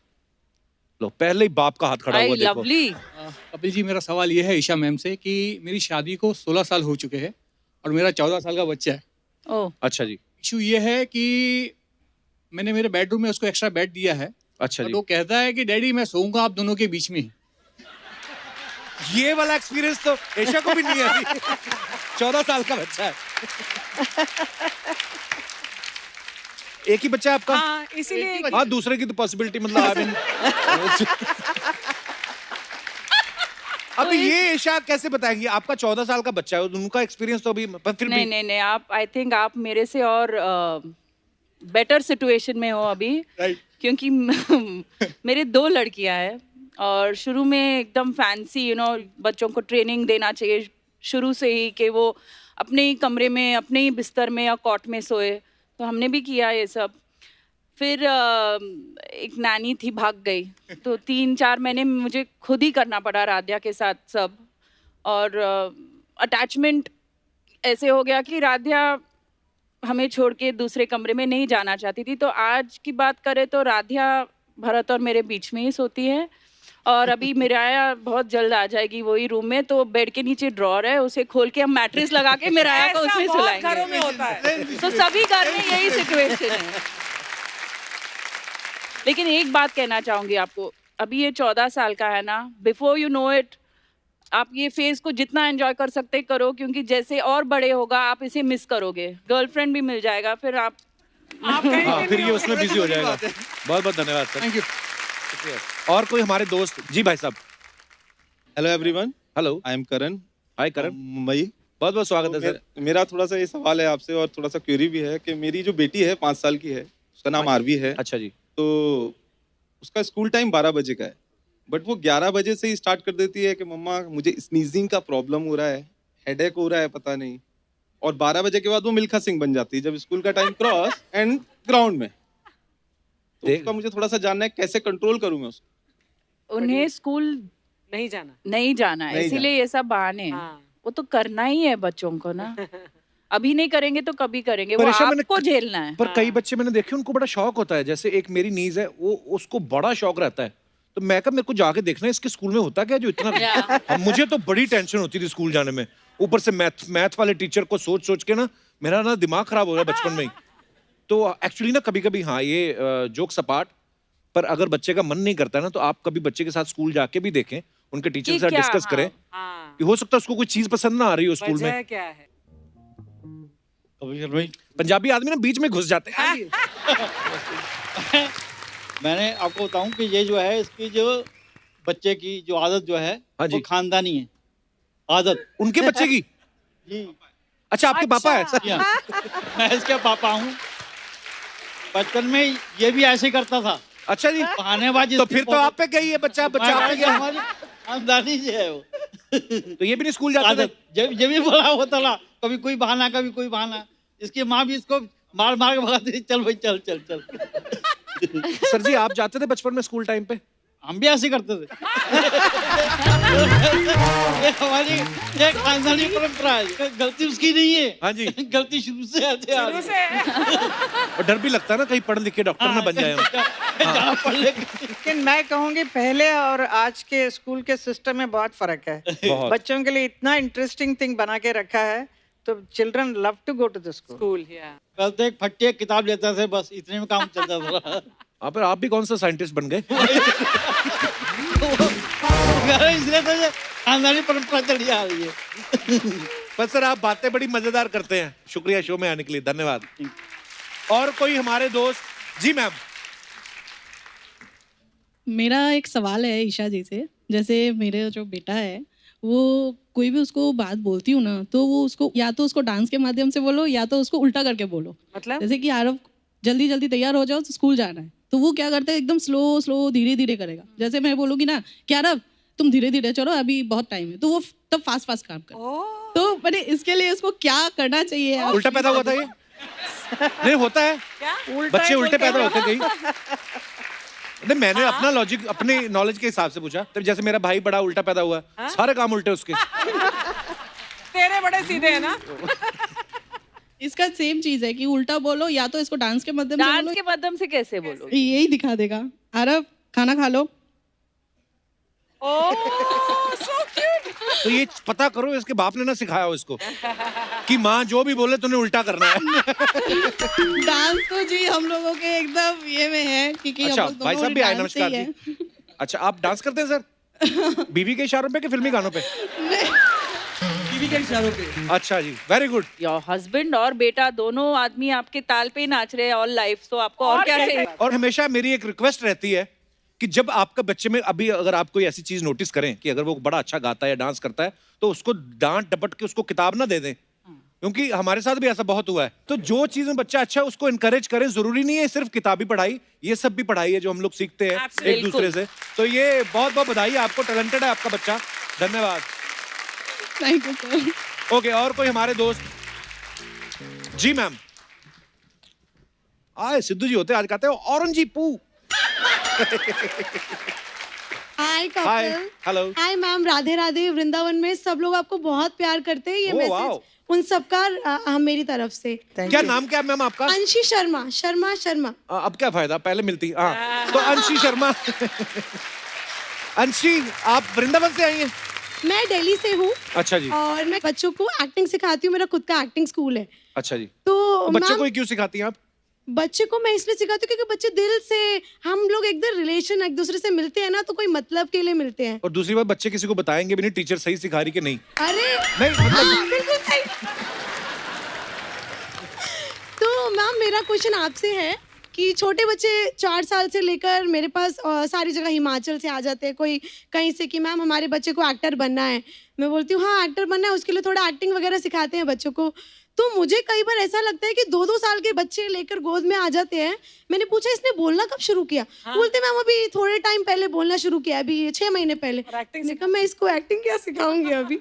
Speaker 1: लो पहले ही बाप का हाथ खड़ा हुआ देखो।
Speaker 3: लवली।
Speaker 6: कपिल जी, मेरा सवाल ये है ईशा मैम से कि मेरी शादी को 16 साल हो चुके हैं और मेरा 14 साल का बच्चा है।
Speaker 3: ओह,
Speaker 1: अच्छा जी,
Speaker 6: इशू ये है कि मैंने मेरे बेडरूम में उसको एक्स्ट्रा बेड दिया है
Speaker 1: अच्छा
Speaker 6: और
Speaker 1: जी।
Speaker 6: वो कहता है कि डैडी मैं सोऊंगा आप दोनों के बीच में ही।
Speaker 1: ये वाला एक्सपीरियंस तो ऐशा को भी नहीं है अभी। 14 साल का बच्चा है। एक ही बच्चा है आपका?
Speaker 2: हाँ, इसीलिए
Speaker 1: हाँ, दूसरे की तो पॉसिबिलिटी मतलब आई मीन। अब ये ऐशा कैसे बताएंगी? आपका 14 साल का बच्चा है, उनका एक्सपीरियंस तो अभी पर फिर
Speaker 3: नहीं
Speaker 1: भी
Speaker 3: नहीं नहीं, आप आई थिंक आप मेरे से और बेटर सिचुएशन में हो अभी, क्योंकि मेरे 2 लड़कियां हैं और शुरू में एकदम फैंसी बच्चों को ट्रेनिंग देना चाहिए शुरू से ही कि वो अपने ही कमरे में, अपने ही बिस्तर में या कॉट में सोए, तो हमने भी किया ये सब। फिर एक नानी थी, भाग गई, तो 3-4 महीने मुझे खुद ही करना पड़ा राध्या के साथ सब। और अटैचमेंट ऐसे हो गया कि राध्या हमें छोड़ के दूसरे कमरे में नहीं जाना चाहती थी। तो आज की बात करें तो राध्या भरत और मेरे बीच में ही सोती है और अभी मिराया बहुत जल्द आ जाएगी वही रूम में, तो बेड के नीचे ड्रॉर है, उसे खोल के हम मैट्रेस लगा के मिराया को उसमें
Speaker 2: ऐसा बहुत घरों में
Speaker 3: सुलाएंगे।
Speaker 2: होता है।
Speaker 3: तो सभी घर में यही सिचुएशन है। लेकिन एक बात कहना चाहूंगी आपको, अभी ये 14 साल का है ना, बिफोर यू नो इट आप ये फेज को जितना एंजॉय कर सकते करो, क्योंकि जैसे और बड़े होगा आप इसे मिस करोगे। गर्लफ्रेंड भी मिल जाएगा, फिर आप
Speaker 2: कहीं
Speaker 1: हाँ,
Speaker 2: पे
Speaker 1: फिर
Speaker 2: भी
Speaker 1: ये
Speaker 2: हो।
Speaker 1: उसमें बिजी हो जाएगा। बहुत बहुत धन्यवाद सर।
Speaker 6: Thank you.
Speaker 1: और कोई हमारे दोस्त? जी भाई साहब।
Speaker 7: Hello everyone,
Speaker 1: hello,
Speaker 7: I am Karan,
Speaker 1: hi Karan,
Speaker 7: Mumbai.
Speaker 1: बहुत बहुत स्वागत है सर।
Speaker 7: मेरा थोड़ा सा ये सवाल है आपसे और थोड़ा सा क्वेरी भी है कि मेरी जो बेटी है 5 साल की है, उसका नाम आरवी है।
Speaker 1: अच्छा जी।
Speaker 7: तो उसका स्कूल टाइम 12 बजे का है, बट वो 11 बजे से ही स्टार्ट कर देती है कि मम्मा मुझे स्नीजिंग का प्रॉब्लम हो रहा है, हेडेक हो रहा है, पता नहीं। और 12 बजे के बाद वो मिल्खा सिंह बन जाती है जब स्कूल का टाइम क्रॉस एंड ग्राउंड में। तो उसका मुझे थोड़ा सा जानना है कैसे कंट्रोल करूँ मैं उसको।
Speaker 3: उन्हें स्कूल
Speaker 2: नहीं जाना।
Speaker 3: नहीं जाना है,
Speaker 7: नहीं
Speaker 3: इसीलिए ये सब बहाने हैं।
Speaker 2: हाँ।
Speaker 3: वो तो करना ही है बच्चों को ना, अभी नहीं करेंगे तो कभी करेंगे, वो
Speaker 1: परेशान मैंने-
Speaker 3: आपको झेलना है।
Speaker 1: पर कई बच्चे मैंने देखे उनको बड़ा शौक होता है, जैसे एक मेरी नीज है, वो उसको बड़ा शौक रहता है, तो मैं कहा मेरे को जाके देखना है इसके स्कूल में होता क्या जो इतना। अब मुझे तो बड़ी टेंशन होती थी स्कूल जाने में, ऊपर से मैथ वाले टीचर को सोच सोच के ना मेरा ना दिमाग खराब हो रहा है बचपन में ही। तो एक्चुअली ना कभी कभी हाँ ये जोक सपाट, पर अगर बच्चे का मन नहीं करता ना तो आप कभी बच्चे के साथ स्कूल जाके भी देखें, उनके टीचर के साथ
Speaker 3: क्या,
Speaker 1: डिस्कस करें
Speaker 2: हाँ,
Speaker 1: कि हो सकता है उसको कोई चीज पसंद ना आ रही हो स्कूल में।
Speaker 2: वजह क्या है?
Speaker 8: कपिल भाई,
Speaker 1: पंजाबी आदमी ना बीच में घुस जाते हैं।
Speaker 8: मैंने आपको बताऊं कि ये जो है इसकी जो बच्चे की जो आदत जो है
Speaker 1: हाँ जी।
Speaker 8: वो खानदानी है आदत
Speaker 1: उनके बच्चे की?
Speaker 8: जी।
Speaker 1: अच्छा, आपके पापा है?
Speaker 2: अच्छा।
Speaker 8: जी हाँ। मैं इसके पापा हूँ। बचपन में ये भी ऐसे ही करता था,
Speaker 1: अच्छा जी।
Speaker 8: बहानेबाजी।
Speaker 1: तो फिर तो आप पे गई है बच्चा आप पे गया।
Speaker 8: हमारी खानदानी जो है वो
Speaker 1: तो ये भी नहीं स्कूल जाते थे?
Speaker 8: आदत जब भी बड़ा होता था, कभी कोई बहाना कभी कोई बहाना, इसकी माँ भी इसको मार मार के भगाती थी, चल भाई चल चल चल।
Speaker 1: सर जी, आप जाते थे बचपन में स्कूल टाइम पे?
Speaker 8: हम भी ऐसे करते थे। ये हमारी एक खानदानी परंपरा है, गलती उसकी नहीं है।
Speaker 1: हाँ जी।
Speaker 8: गलती शुरू से आते आ रही है।
Speaker 1: और डर भी लगता है ना कहीं पढ़ लिख के डॉक्टर ना बन जाए हम।
Speaker 8: जहाँ पढ़ ले
Speaker 4: लेकिन मैं कहूँगी पहले और आज के स्कूल के सिस्टम में बहुत फर्क है।
Speaker 1: बहुत।
Speaker 4: बच्चों के लिए इतना इंटरेस्टिंग थिंग बना के रखा है, तो children love to go to the school.
Speaker 2: School या
Speaker 8: कल तो एक फट्टी एक किताब लेता था, बस इतने में काम चलता था।
Speaker 1: हाँ, पर आप भी कौन सा साइंटिस्ट बन गए?
Speaker 8: इसलिए तो ये खानदानी परंपरा चली आ रही है।
Speaker 1: पर सर आप बातें बड़ी मजेदार करते हैं। शुक्रिया शो में आने के लिए, धन्यवाद। और कोई हमारे दोस्त? जी मैम।
Speaker 9: मेरा एक सवाल है ईशा जी से। जैसे मेरे जो बेटा है वो कोई भी उसको बात बोलती हूँ ना, तो वो उसको या तो उसको डांस के माध्यम से बोलो या तो उसको उल्टा करके बोलो।
Speaker 2: मतलब
Speaker 9: जैसे कि आरव जल्दी जल्दी तैयार हो जाओ तो स्कूल जाना है, तो वो क्या करता है एकदम स्लो स्लो धीरे धीरे करेगा। जैसे मैं बोलूँगी ना कि आरव तुम धीरे धीरे चलो अभी बहुत टाइम है, तो वो तब फास्ट फास्ट काम कर। तो मैंने इसके लिए उसको क्या करना चाहिए? आप
Speaker 1: उल्टा पैदा हुआ था ये? नहीं होता है, बच्चे उल्टे पैदा होते कहीं। नहीं, मैंने अपना लॉजिक अपने नॉलेज के हिसाब से पूछा। तो जैसे मेरा भाई बड़ा उल्टा पैदा हुआ, सारे काम उल्टे उसके।
Speaker 2: तेरे बड़े सीधे है ना।
Speaker 9: इसका सेम चीज है कि उल्टा बोलो या तो इसको डांस के माध्यम से
Speaker 3: डांस
Speaker 9: बोलो।
Speaker 3: के माध्यम से कैसे बोलो?
Speaker 9: यही दिखा देगा। आरव खाना खा लो।
Speaker 2: ओह सो क्यूट।
Speaker 1: तो ये पता करो इसके बाप ने ना सिखाया हो इसको कि माँ जो भी बोले तूने उल्टा करना है।
Speaker 9: डांस तो जी हम लोगों के एकदम ये में है क्योंकि
Speaker 1: अच्छा
Speaker 9: हम लोग
Speaker 1: भाई
Speaker 9: दोनों
Speaker 1: साहब भी आए,
Speaker 9: डांस से ही
Speaker 1: नमस्कार
Speaker 9: हैं।
Speaker 1: जी। अच्छा आप डांस करते हैं सर? बीवी के इशारों पे कि फिल्मी गानों पे?
Speaker 6: टीवी के इशारों पे।
Speaker 1: अच्छा जी, वेरी गुड।
Speaker 3: योर हस्बैंड और बेटा दोनों आदमी आपके ताल पे ही नाच रहे हैं ऑल लाइफ, तो आपको और क्या चाहिए?
Speaker 1: और हमेशा मेरी एक रिक्वेस्ट रहती है कि जब आपका बच्चे में अभी अगर आप कोई ऐसी चीज नोटिस करें कि अगर वो बड़ा अच्छा गाता है या डांस करता है, तो उसको डांट डपट के उसको किताब ना दे दें, क्योंकि हमारे साथ भी ऐसा बहुत हुआ है। तो जो चीज में बच्चा अच्छा है उसको इनकरेज करें। जरूरी नहीं है सिर्फ किताबी पढ़ाई, ये सब भी पढ़ाई है जो हम लोग सीखते हैं एक दूसरे से। तो ये बहुत बहुत बधाई है आपको, टैलेंटेड है आपका बच्चा। धन्यवाद।
Speaker 9: Thank you sir.
Speaker 1: ओके, और कोई हमारे दोस्त? जी मैम। आए सिद्धू जी होते आज कहते हो औरंजी पू।
Speaker 10: Hi
Speaker 1: hi,
Speaker 10: Kapil.
Speaker 1: Hello.
Speaker 10: Hi ma'am, Radhe Radhe. Vrindavan में सब लोग आपको बहुत प्यार करते हैं। ये
Speaker 1: ओह,
Speaker 10: मैसेज
Speaker 1: वाओ।
Speaker 10: उन सबका मेरी तरफ से।
Speaker 1: क्या नाम क्या है मैम आपका?
Speaker 10: अंशी शर्मा। शर्मा शर्मा।
Speaker 1: अब क्या फायदा, पहले मिलती। हाँ, तो अंशी शर्मा। अंशी आप वृंदावन से आई हैं?
Speaker 10: मैं दिल्ली से हूँ
Speaker 1: अच्छा जी।
Speaker 10: और मैं बच्चों को एक्टिंग सिखाती हूँ। मेरा खुद का एक्टिंग स्कूल है।
Speaker 1: अच्छा जी।
Speaker 10: तो
Speaker 1: बच्चों
Speaker 10: मैम
Speaker 1: को ही क्यों सिखाती हैं आप?
Speaker 10: बच्चे को मैं इसलिए सिखाती हूँ क्योंकि बच्चे दिल से, हम लोग एकदम रिलेशन एक दूसरे से मिलते हैं ना, तो कोई मतलब के लिए मिलते हैं।
Speaker 1: और दूसरी बात, बच्चे किसी को बताएंगे भी नहीं टीचर सही सिखा रही कि नहीं।
Speaker 10: अरे
Speaker 1: नहीं मतलब
Speaker 10: हाँ, बिल्कुल सही। तो मैम मेरा क्वेश्चन आपसे है कि छोटे बच्चे 4 साल से लेकर मेरे पास सारी जगह हिमाचल से आ जाते हैं, कोई कहीं से कि मैम हमारे बच्चे को एक्टर बनना है। मैं बोलती हूँ हाँ एक्टर बनना है, उसके लिए थोड़ा एक्टिंग वगैरह सिखाते हैं बच्चों को। तो मुझे कई बार ऐसा लगता है कि 2-2 साल के बच्चे लेकर गोद में आ जाते हैं। मैंने पूछा इसने बोलना कब शुरू किया? बोलते मैम अभी थोड़े टाइम पहले बोलना शुरू किया, अभी 6 महीने पहले। मैंने कहा मैं इसको एक्टिंग क्या सिखाऊंगी अभी।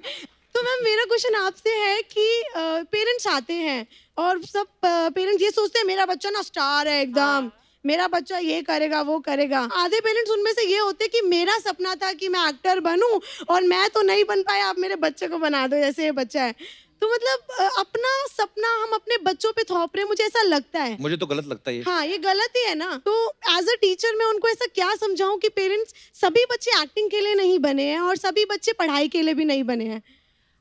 Speaker 10: तो मैम मेरा क्वेश्चन आपसे है कि पेरेंट्स आते हैं और सब पेरेंट्स ये सोचते हैं मेरा बच्चा ना स्टार है एकदम, मेरा बच्चा ये करेगा वो करेगा। आधे पेरेंट्स उनमें से ये होते कि मेरा सपना था कि मैं एक्टर बनूं और मैं तो नहीं बन पाया, आप मेरे बच्चे को बना दो जैसे ये बच्चा है। तो मतलब अपना सपना हम अपने बच्चों पे थोप रहे हैं, मुझे ऐसा लगता है।
Speaker 1: मुझे तो गलत लगता है ये।
Speaker 10: हाँ ये गलत ही है ना। तो एज अ टीचर मैं उनको ऐसा क्या समझाऊं कि पेरेंट्स, सभी बच्चे एक्टिंग के लिए नहीं बने हैं और सभी बच्चे पढ़ाई के लिए भी नहीं बने हैं।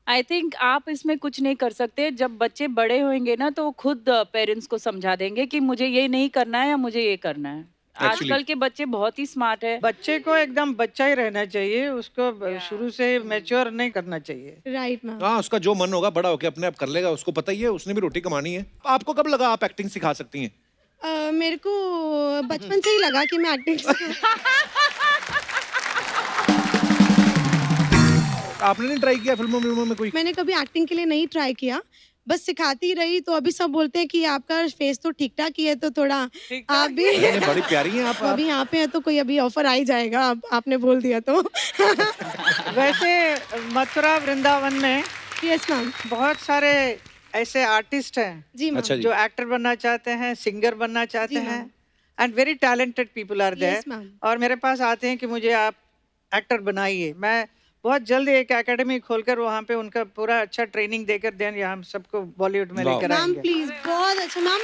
Speaker 3: आई थिंक आप इसमें कुछ नहीं कर सकते। जब बच्चे बड़े होंगे ना तो वो खुद पेरेंट्स को समझा देंगे कि मुझे ये नहीं करना है या मुझे ये करना है। आजकल के बच्चे बहुत ही स्मार्ट है।
Speaker 4: बच्चे को एकदम बच्चा ही रहना चाहिए, उसको शुरू से मैच्योर नहीं करना चाहिए।
Speaker 10: Right ma'am.
Speaker 1: हाँ, उसका जो मन होगा बड़ा होके अपने आप कर लेगा, उसको पता ही है, उसने भी रोटी कमानी है। आपको कब लगा आप एक्टिंग सिखा सकती हैं?
Speaker 10: मेरे को बचपन से ही लगा कि मैं एक्टिंग
Speaker 1: आपने नहीं ट्राई किया फिल्मों में कोई?
Speaker 10: मैंने कभी एक्टिंग के लिए नहीं ट्राई किया, बस सिखाती रही। तो अभी सब बोलते हैं कि आपका फेस तो ठीक ठाक ही है, तो थोड़ा आप भी
Speaker 1: बड़ी प्यारी हैं आप।
Speaker 10: अभी यहाँ पे है तो कोई अभी ऑफर आ ही जाएगा, आपने बोल दिया तो।
Speaker 4: वैसे मथुरा वृंदावन में
Speaker 10: यस मैम।
Speaker 4: बहुत सारे ऐसे आर्टिस्ट हैं
Speaker 10: जी मैम।
Speaker 1: अच्छा जी।
Speaker 4: जो एक्टर बनना चाहते हैं, सिंगर बनना चाहते
Speaker 10: जी
Speaker 4: हैं।
Speaker 10: Ma'am.
Speaker 4: And very talented people are there
Speaker 10: Yes, ma'am.
Speaker 4: और मेरे पास आते हैं कि मुझे आप एक्टर बनाइए। मैं बहुत जल्द एक एकेडमी खोलकर वहाँ पे उनका पूरा अच्छा ट्रेनिंग देकर दें हम सबको बॉलीवुड में
Speaker 1: वाह।
Speaker 4: लेकर
Speaker 10: मैम
Speaker 4: आएंगे।
Speaker 10: प्लीज, बहुत अच्छा मैम।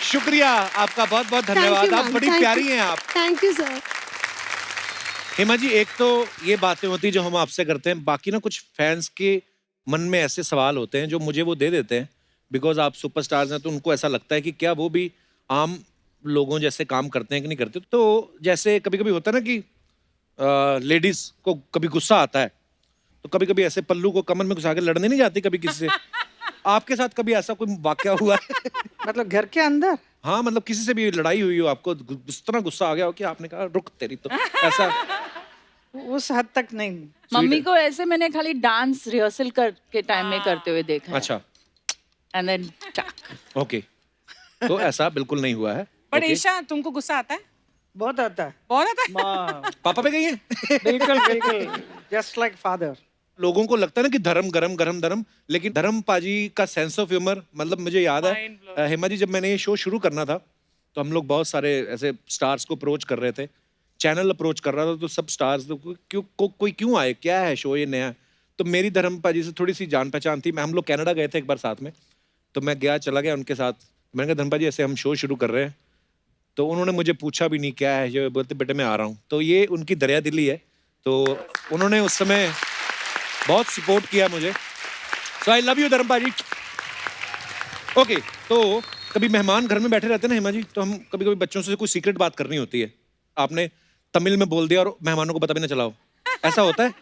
Speaker 1: शुक्रिया आपका, बहुत बहुत
Speaker 10: Thank you,
Speaker 1: धन्यवाद। आप
Speaker 10: ma'am.
Speaker 1: बड़ी
Speaker 10: Thank
Speaker 1: प्यारी
Speaker 10: you.
Speaker 1: हैं आप।
Speaker 10: Thank you sir.
Speaker 1: Hema ji, एक तो ये बातें होती जो हम आपसे करते हैं, बाकी ना कुछ फैंस के मन में ऐसे सवाल होते हैं जो मुझे वो दे देते हैं, बिकॉज आप सुपरस्टार्स हैं तो उनको ऐसा लगता है कि क्या वो भी आम लोगों जैसे काम करते हैं कि नहीं करते। तो जैसे कभी कभी होता है ना कि लेडीज को कभी गुस्सा आता है तो कभी कभी ऐसे पल्लू को कमर में घुसा के लड़ने नहीं जाती कभी किसी से। आपके साथ कभी ऐसा कोई वाकया हुआ है?
Speaker 4: मतलब घर के अंदर?
Speaker 1: हाँ, मतलब किसी से भी लड़ाई हुई हो, आपको इस तरह गुस्सा आ गया हो कि आपने कहा रुक तेरी तो, ऐसा?
Speaker 4: उस हद तक नहीं।
Speaker 3: मम्मी को ऐसे मैंने खाली डांस रिहर्सल के टाइम में करते हुए देखा है।
Speaker 1: अच्छा,
Speaker 3: एंड देन
Speaker 1: ओके। तो ऐसा बिल्कुल नहीं हुआ है।
Speaker 2: But
Speaker 1: okay.
Speaker 2: ईशा, तुमको गुस्सा आता है?
Speaker 4: बहुत आता है।
Speaker 2: बहुत आता है?
Speaker 4: माँ,
Speaker 1: पापा पे गई है?
Speaker 4: बिल्कुल बिल्कुल, जस्ट लाइक फादर।
Speaker 1: लोगों को लगता है ना कि धर्म गरम गरम धर्म, लेकिन धर्म पाजी का सेंस ऑफ ह्यूमर, मतलब मुझे याद है
Speaker 2: Mind blowing.
Speaker 1: हेमा जी, जब मैंने ये शो शुरू करना था तो हम लोग बहुत सारे ऐसे स्टार्स को अप्रोच कर रहे थे, चैनल अप्रोच कर रहा था, तो सब स्टार्स कोई क्यों आए, क्या है शो ये नया। तो मेरी धर्म पाजी से थोड़ी सी जान पहचान थी। हम लोग कनाडा गए थे एक बार साथ में, तो मैं चला गया उनके साथ। मैंने कहा धर्म पाजी ऐसे हम शो शुरू कर रहे हैं, तो उन्होंने मुझे पूछा भी नहीं क्या है, ये बोलते बेटे मैं आ रहा हूँ। तो ये उनकी दरिया दिली है, तो उन्होंने उस समय बहुत सपोर्ट किया मुझे। सो आई लव यू धर्म पाजी। ओके, तो कभी मेहमान घर में बैठे रहते हैं ना हेमा जी, तो हम कभी कभी बच्चों से कोई सीक्रेट बात करनी होती है, आपने तमिल में बोल दिया और मेहमानों को पता भी ना चला हो, ऐसा होता है?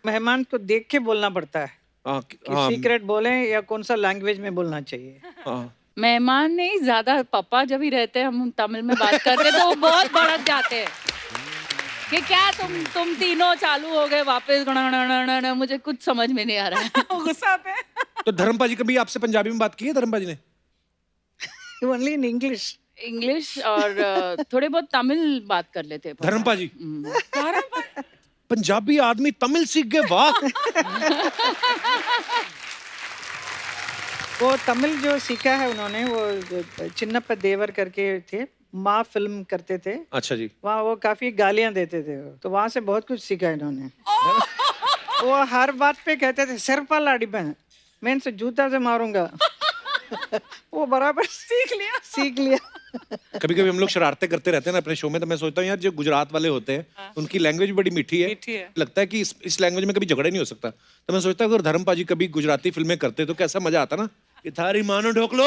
Speaker 4: मेहमान को देख के बोलना पड़ता है
Speaker 1: हाँ,
Speaker 4: कि
Speaker 1: हाँ,
Speaker 4: सीक्रेट बोलें या कौन सा लैंग्वेज में बोलना चाहिए।
Speaker 1: हाँ।
Speaker 3: मेहमान नहीं, ज्यादा पापा जब ही रहते हैं हम तमिल में बात करते तो वो बहुत भड़क जाते हैं कि क्या तुम तीनों चालू हो गए वापस, मुझे कुछ समझ में नहीं आ रहा है।
Speaker 2: गुस्सा आता है?
Speaker 1: तो धर्म पाजी कभी आपसे पंजाबी में बात की है धर्म पाजी ने?
Speaker 4: Only in English.
Speaker 3: इंग्लिश और थोड़े बहुत तमिल बात कर लेते हैं।
Speaker 1: धर्म पाजी पंजाबी आदमी तमिल सीख गए, वाह।
Speaker 4: वो तमिल जो सीखा है उन्होंने, वो चिन्नप्पा देवर करके थे, माँ फिल्म करते थे।
Speaker 1: अच्छा जी।
Speaker 4: वहाँ वो काफी गालियां देते थे, तो वहां से बहुत कुछ सीखा इन्होंने। वो हर बात पे कहते थे सिर पर लाड़ी बहन, मैं इनसे जूता से मारूंगा। वो बराबर सीख लिया।
Speaker 1: कभी कभी हम लोग शरारतें करते रहते हैं ना अपने शो में, तो मैं सोचता हूँ यार जो गुजरात वाले होते हैं उनकी लैंग्वेज बड़ी मीठी है,
Speaker 2: मीठी है।
Speaker 1: लगता है कि इस लैंग्वेज में कभी झगड़ा नहीं हो सकता। तो मैं सोचता हूँ अगर धर्म पाजी कभी गुजराती फिल्में करते तो कैसा मजा आता ना, कि थारी मानो ढोकलो।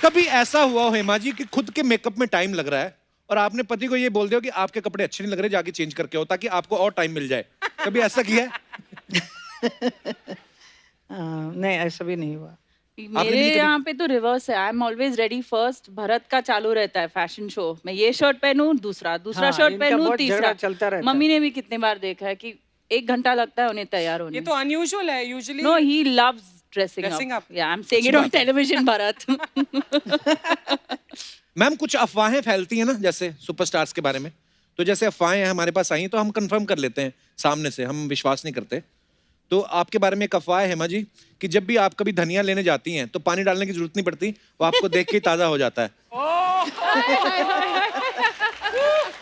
Speaker 1: कभी ऐसा हुआ हो हेमा जी कि खुद के मेकअप में टाइम लग रहा है और आपने पति को ये बोल दिया कि आपके कपड़े अच्छे नहीं लग रहे, जाके चेंज करके आओ, ताकि आपको और टाइम मिल जाए? कभी ऐसा किया है?
Speaker 4: नहीं, ऐसा भी नहीं हुआ।
Speaker 3: मेरे यहाँ पे तो रिवर्स है, I am always ready first. Bharat का चालू रहता है फैशन शो, मैं ये शर्ट पहनूं, दूसरा
Speaker 4: हाँ,
Speaker 3: शर्ट
Speaker 4: इनका
Speaker 3: पहनूं,
Speaker 4: बहुत
Speaker 3: तीसरा।
Speaker 4: झगड़ा चलता रहता है।
Speaker 3: मम्मी ने भी कितने बार देखा है कि 1 घंटा लगता है उन्हें तैयार होने
Speaker 2: ये तो अनयूजुअल है usually.
Speaker 3: No, he loves
Speaker 2: Dressing
Speaker 3: dressing
Speaker 2: up.
Speaker 3: Up. या I am saying it on television Bharat.
Speaker 1: Ma'am कुछ अफवाहें फैलती हैं ना जैसे सुपरस्टार्स के बारे में, तो जैसे अफवाहें हमारे पास आई तो हम कंफर्म कर लेते हैं सामने से, हम विश्वास नहीं करते। तो आपके बारे में एक अफवाह है हेमा जी कि जब भी आप कभी धनिया लेने जाती हैं तो पानी डालने की जरूरत नहीं पड़ती, वो आपको देख के ही ताजा हो जाता है।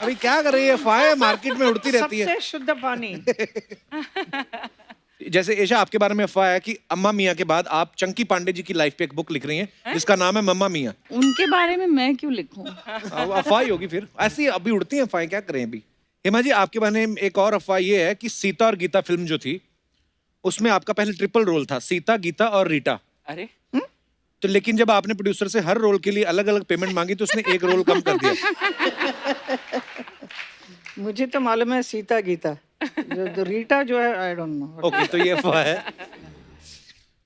Speaker 1: अभी क्या कर रही है, अफवाहें मार्केट में उड़ती रहती है।
Speaker 4: सबसे शुद्ध पानी।
Speaker 1: जैसे ईशा आपके बारे में अफवाह है कि अम्मा मियाँ के बाद आप चंकी पांडे जी की लाइफ पे एक बुक लिख रही हैं जिसका नाम है मम्मा मियाँ।
Speaker 3: उनके बारे में मैं क्यों लिखूं?
Speaker 1: अफवाह ही होगी फिर, ऐसी अभी उड़ती हैं अफवाहें, क्या करें अभी। हेमा जी आपके बारे में एक और अफवाह ये है कि सीता और गीता फिल्म जो थी उसमें आपका पहले ट्रिपल रोल था, सीता, गीता और रीटा।
Speaker 2: अरे
Speaker 1: तो लेकिन जब आपने प्रोड्यूसर से हर रोल के लिए अलग अलग पेमेंट मांगी तो उसने एक रोल कम कर दिया।
Speaker 4: मुझे तो मालूम है सीता गीता, जो रीटा जो है आई डोंट नो।
Speaker 1: ओके, तो ये अफवाह है।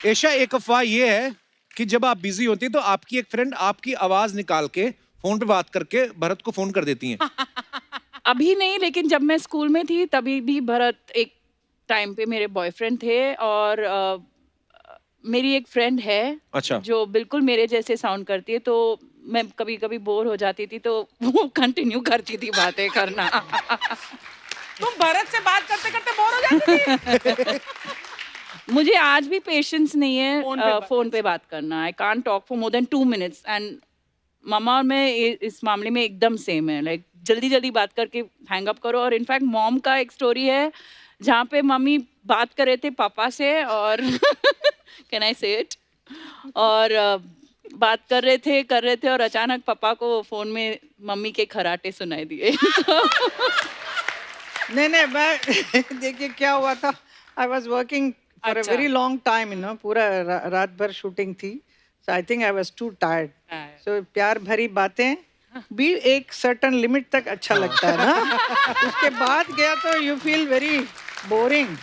Speaker 1: ईशा एक अफवाह ये है कि जब आप बिजी होती हैं तो आपकी एक फ्रेंड आपकी आवाज निकाल के फोन पे बात करके भरत को फोन कर देती हैं।
Speaker 3: अभी नहीं, लेकिन जब मैं स्कूल में थी तभी भी भरत एक टाइम पे मेरे बॉयफ्रेंड थे। और मेरी एक फ्रेंड है
Speaker 1: अच्छा।
Speaker 3: जो बिल्कुल मेरे जैसे साउंड करती है, तो मैं कभी कभी बोर हो जाती थी तो वो कंटिन्यू करती थी बातें करना।
Speaker 2: तुम भरत से बात करते करते बोर हो जाती थी?
Speaker 3: मुझे आज भी पेशेंस नहीं
Speaker 2: फोन पे
Speaker 3: है
Speaker 2: बात-
Speaker 3: फोन पे बात करना. I can't talk for more than 2 minutes. And mama और मैं इस मामले में एकदम सेम है. लाइक जल्दी जल्दी बात करके हैंग अप करो. और इनफैक्ट मॉम का एक स्टोरी है जहाँ पे मम्मी बात कर रहे थे पापा से और कैन आई से इट, और बात कर रहे थे और अचानक पापा को फोन में मम्मी के खराटे सुनाई दिए.
Speaker 4: नहीं मैं देखिए क्या हुआ था. I was working for a very long time, पूरा रात भर शूटिंग थी. So I think I was too tired. So प्यार भरी बातें भी एक सर्टन लिमिट तक अच्छा लगता है ना. उसके बाद गया तो यू फील वेरी बोरिंग.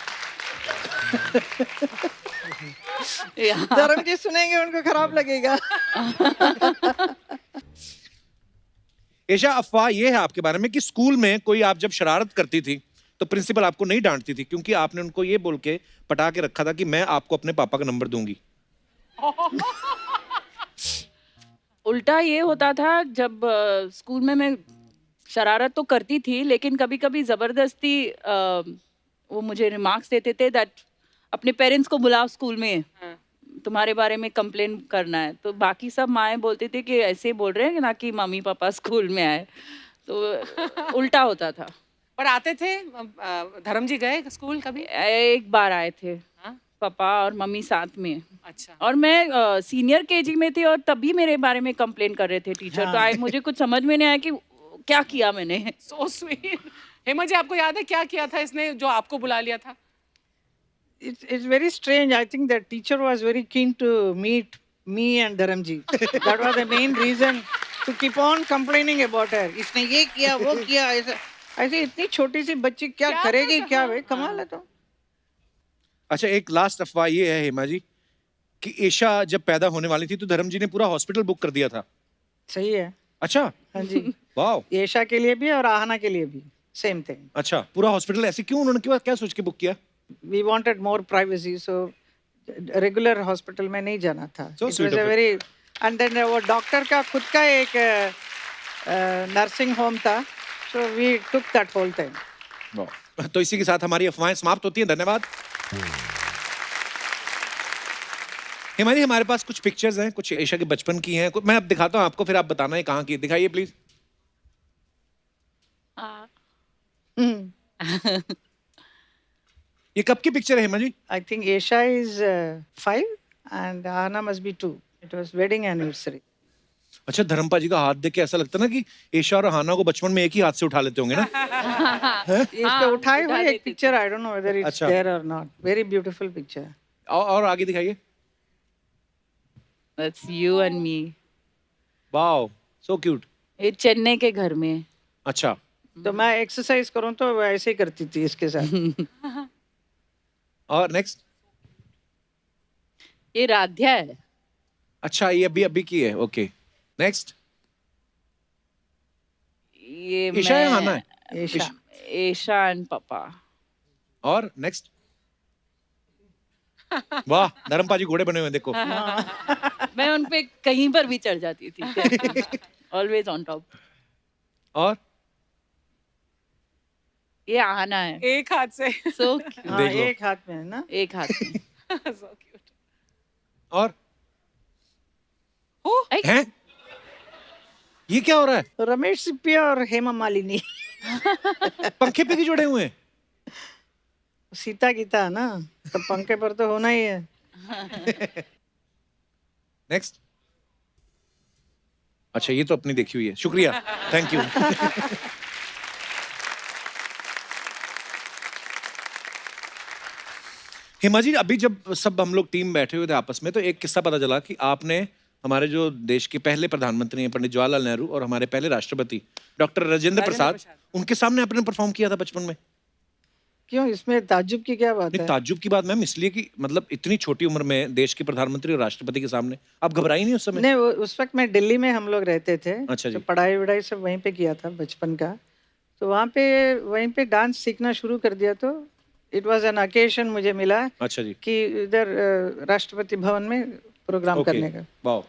Speaker 4: धर्म जी सुनेंगे उनको खराब लगेगा.
Speaker 1: ईशा, अफवाह ये है आपके बारे में कि स्कूल में कोई आप जब शरारत करती थी तो प्रिंसिपल आपको नहीं डांटती थी क्योंकि आपने उनको ये बोल के पटा के रखा था कि मैं आपको अपने पापा का नंबर दूंगी.
Speaker 3: उल्टा ये होता था जब स्कूल में मैं शरारत तो करती थी, लेकिन कभी कभी जबरदस्ती वो मुझे रिमार्क्स देते थे दैट अपने पेरेंट्स को बुलाओ स्कूल में, तुम्हारे बारे में कंप्लेन करना है. तो बाकी सब माएँ बोलते थे कि ऐसे बोल रहे हैं ना कि मम्मी पापा स्कूल में आए. तो उल्टा होता था.
Speaker 2: पर आते थे धर्म जी गए स्कूल कभी?
Speaker 3: एक बार आए थे
Speaker 2: हाँ?
Speaker 3: पापा और मम्मी साथ में.
Speaker 2: अच्छा.
Speaker 3: और मैं सीनियर केजी में थी और तभी मेरे बारे में कंप्लेन कर रहे थे टीचर. तो मुझे कुछ समझ में नहीं आया कि क्या किया मैंने.
Speaker 2: So sweet. हेमा जी, आपको याद है क्या किया था इसने जो आपको बुला लिया था?
Speaker 4: It's very strange. I think that teacher was very keen to meet me and Dharamji. That was the main reason to keep on complaining about her. इसने ये किया वो किया ऐसा. ऐसे इतनी छोटी सी बच्ची क्या करेगी क्या भाई, कमाल है. तो
Speaker 1: अच्छा, एक लास्ट अफवाह ये है हेमा जी कि ईशा जब पैदा होने वाली थी तो धर्म जी ने पूरा हॉस्पिटल बुक कर दिया था.
Speaker 4: सही है.
Speaker 1: अच्छा.
Speaker 4: हाँ जी.
Speaker 1: वाह.
Speaker 4: येशा के लिए भी और आहना के लिए भी सेम थिंग.
Speaker 1: अच्छा, पूरा हॉस्पिटल ऐसे क्यों, उन्होंने क्या सोच के बुक किया?
Speaker 4: We wanted more privacy, so regular hospital में नहीं जाना था.
Speaker 1: So
Speaker 4: It
Speaker 1: sweet
Speaker 4: was a
Speaker 1: of it.
Speaker 4: very, and then वो डॉक्टर का खुद का एक नर्सिंग होम था, so we took that whole thing.
Speaker 1: वाह. तो इसी के साथ हमारी अफवाहें समाप्त होती हैं. धन्यवाद. हेमा जी, हमारे पास कुछ पिक्चर्स हैं, कुछ ईशा के बचपन की हैं. मैं अब दिखाता हूँ आपको, फिर आप बताना है कहाँ की. दिखाइए प्लीज. ये कब की पिक्चर है Hema ji?
Speaker 4: I think Yesha is 5 and Ahana must be 2. It was wedding anniversary.
Speaker 1: अच्छा, धर्मपा जी का हाथ देख के ऐसा लगता है ना कि ईशा और हाना को बचपन में एक ही हाथ से उठा लेते होंगे ना.
Speaker 4: इस पे उठाई हुई एक picture, I don't know whether it's
Speaker 1: अच्छा.
Speaker 4: there or not. Very beautiful picture.
Speaker 1: और आगे दिखाइए.
Speaker 3: That's you and me.
Speaker 1: Wow, so cute.
Speaker 3: ये चेन्नई के घर में.
Speaker 1: अच्छा.
Speaker 4: तो मैं एक्सरसाइज करूं तो ऐसे ही करती थी इसके साथ.
Speaker 1: और नेक्स्ट.
Speaker 3: ये राध्या है.
Speaker 1: अच्छा, ये अभी की है. ओके. नेक्स्ट.
Speaker 3: ये
Speaker 1: ईशा है, हाना है?
Speaker 4: येशा.
Speaker 3: ईशा एंड पापा.
Speaker 1: और नेक्स्ट. वाह, धर्मपा जी घोड़े बने हुए हैं, देखो.
Speaker 3: मैं उन पे कहीं पर भी चढ़ जाती थी. Always on top.
Speaker 1: और
Speaker 3: ये आहना है.
Speaker 2: एक हाथ से.
Speaker 3: सो
Speaker 4: हाँ,
Speaker 1: देख लो.
Speaker 4: एक हाथ में है ना.
Speaker 3: एक हाथ में.
Speaker 2: So cute.
Speaker 1: और
Speaker 3: ऐ,
Speaker 1: हैं? ये क्या हो रहा है?
Speaker 4: रमेश सिप्पिया और हेमा मालिनी.
Speaker 1: पंखे पे क्यों जुड़े हुए हैं?
Speaker 4: सीता गीता है ना, तो पंखे पर तो होना ही है.
Speaker 1: नेक्स्ट. अच्छा, ये तो अपनी देखी हुई है. शुक्रिया, थैंक यू. हेमा जी, अभी जब सब हम लोग टीम बैठे हुए थे आपस में तो एक किस्सा पता चला कि आपने हमारे जो देश के पहले प्रधानमंत्री हैं पंडित जवाहरलाल नेहरू और हमारे पहले राष्ट्रपति डॉक्टर राजेंद्र प्रसाद, उनके सामने आपने परफॉर्म किया था बचपन में.
Speaker 4: क्यों, इसमें ताज्जुब की क्या बात
Speaker 1: नहीं,
Speaker 4: है?
Speaker 1: ताज्जुब की बात मैम इसलिए कि मतलब इतनी छोटी उम्र में देश के प्रधानमंत्री और राष्ट्रपति के सामने आप घबराई नहीं उस समय?
Speaker 4: नहीं, उस वक्त मैं दिल्ली में हम लोग रहते थे.
Speaker 1: अच्छा जी.
Speaker 4: तो पढ़ाई वढ़ाई सब वहीं पे किया था बचपन का. तो वहीं पे डांस सीखना शुरू कर दिया. तो इट वाज एन ओकेजन मुझे मिला.
Speaker 1: अच्छा जी.
Speaker 4: कि इधर राष्ट्रपति भवन में प्रोग्राम करने का.
Speaker 1: वाह.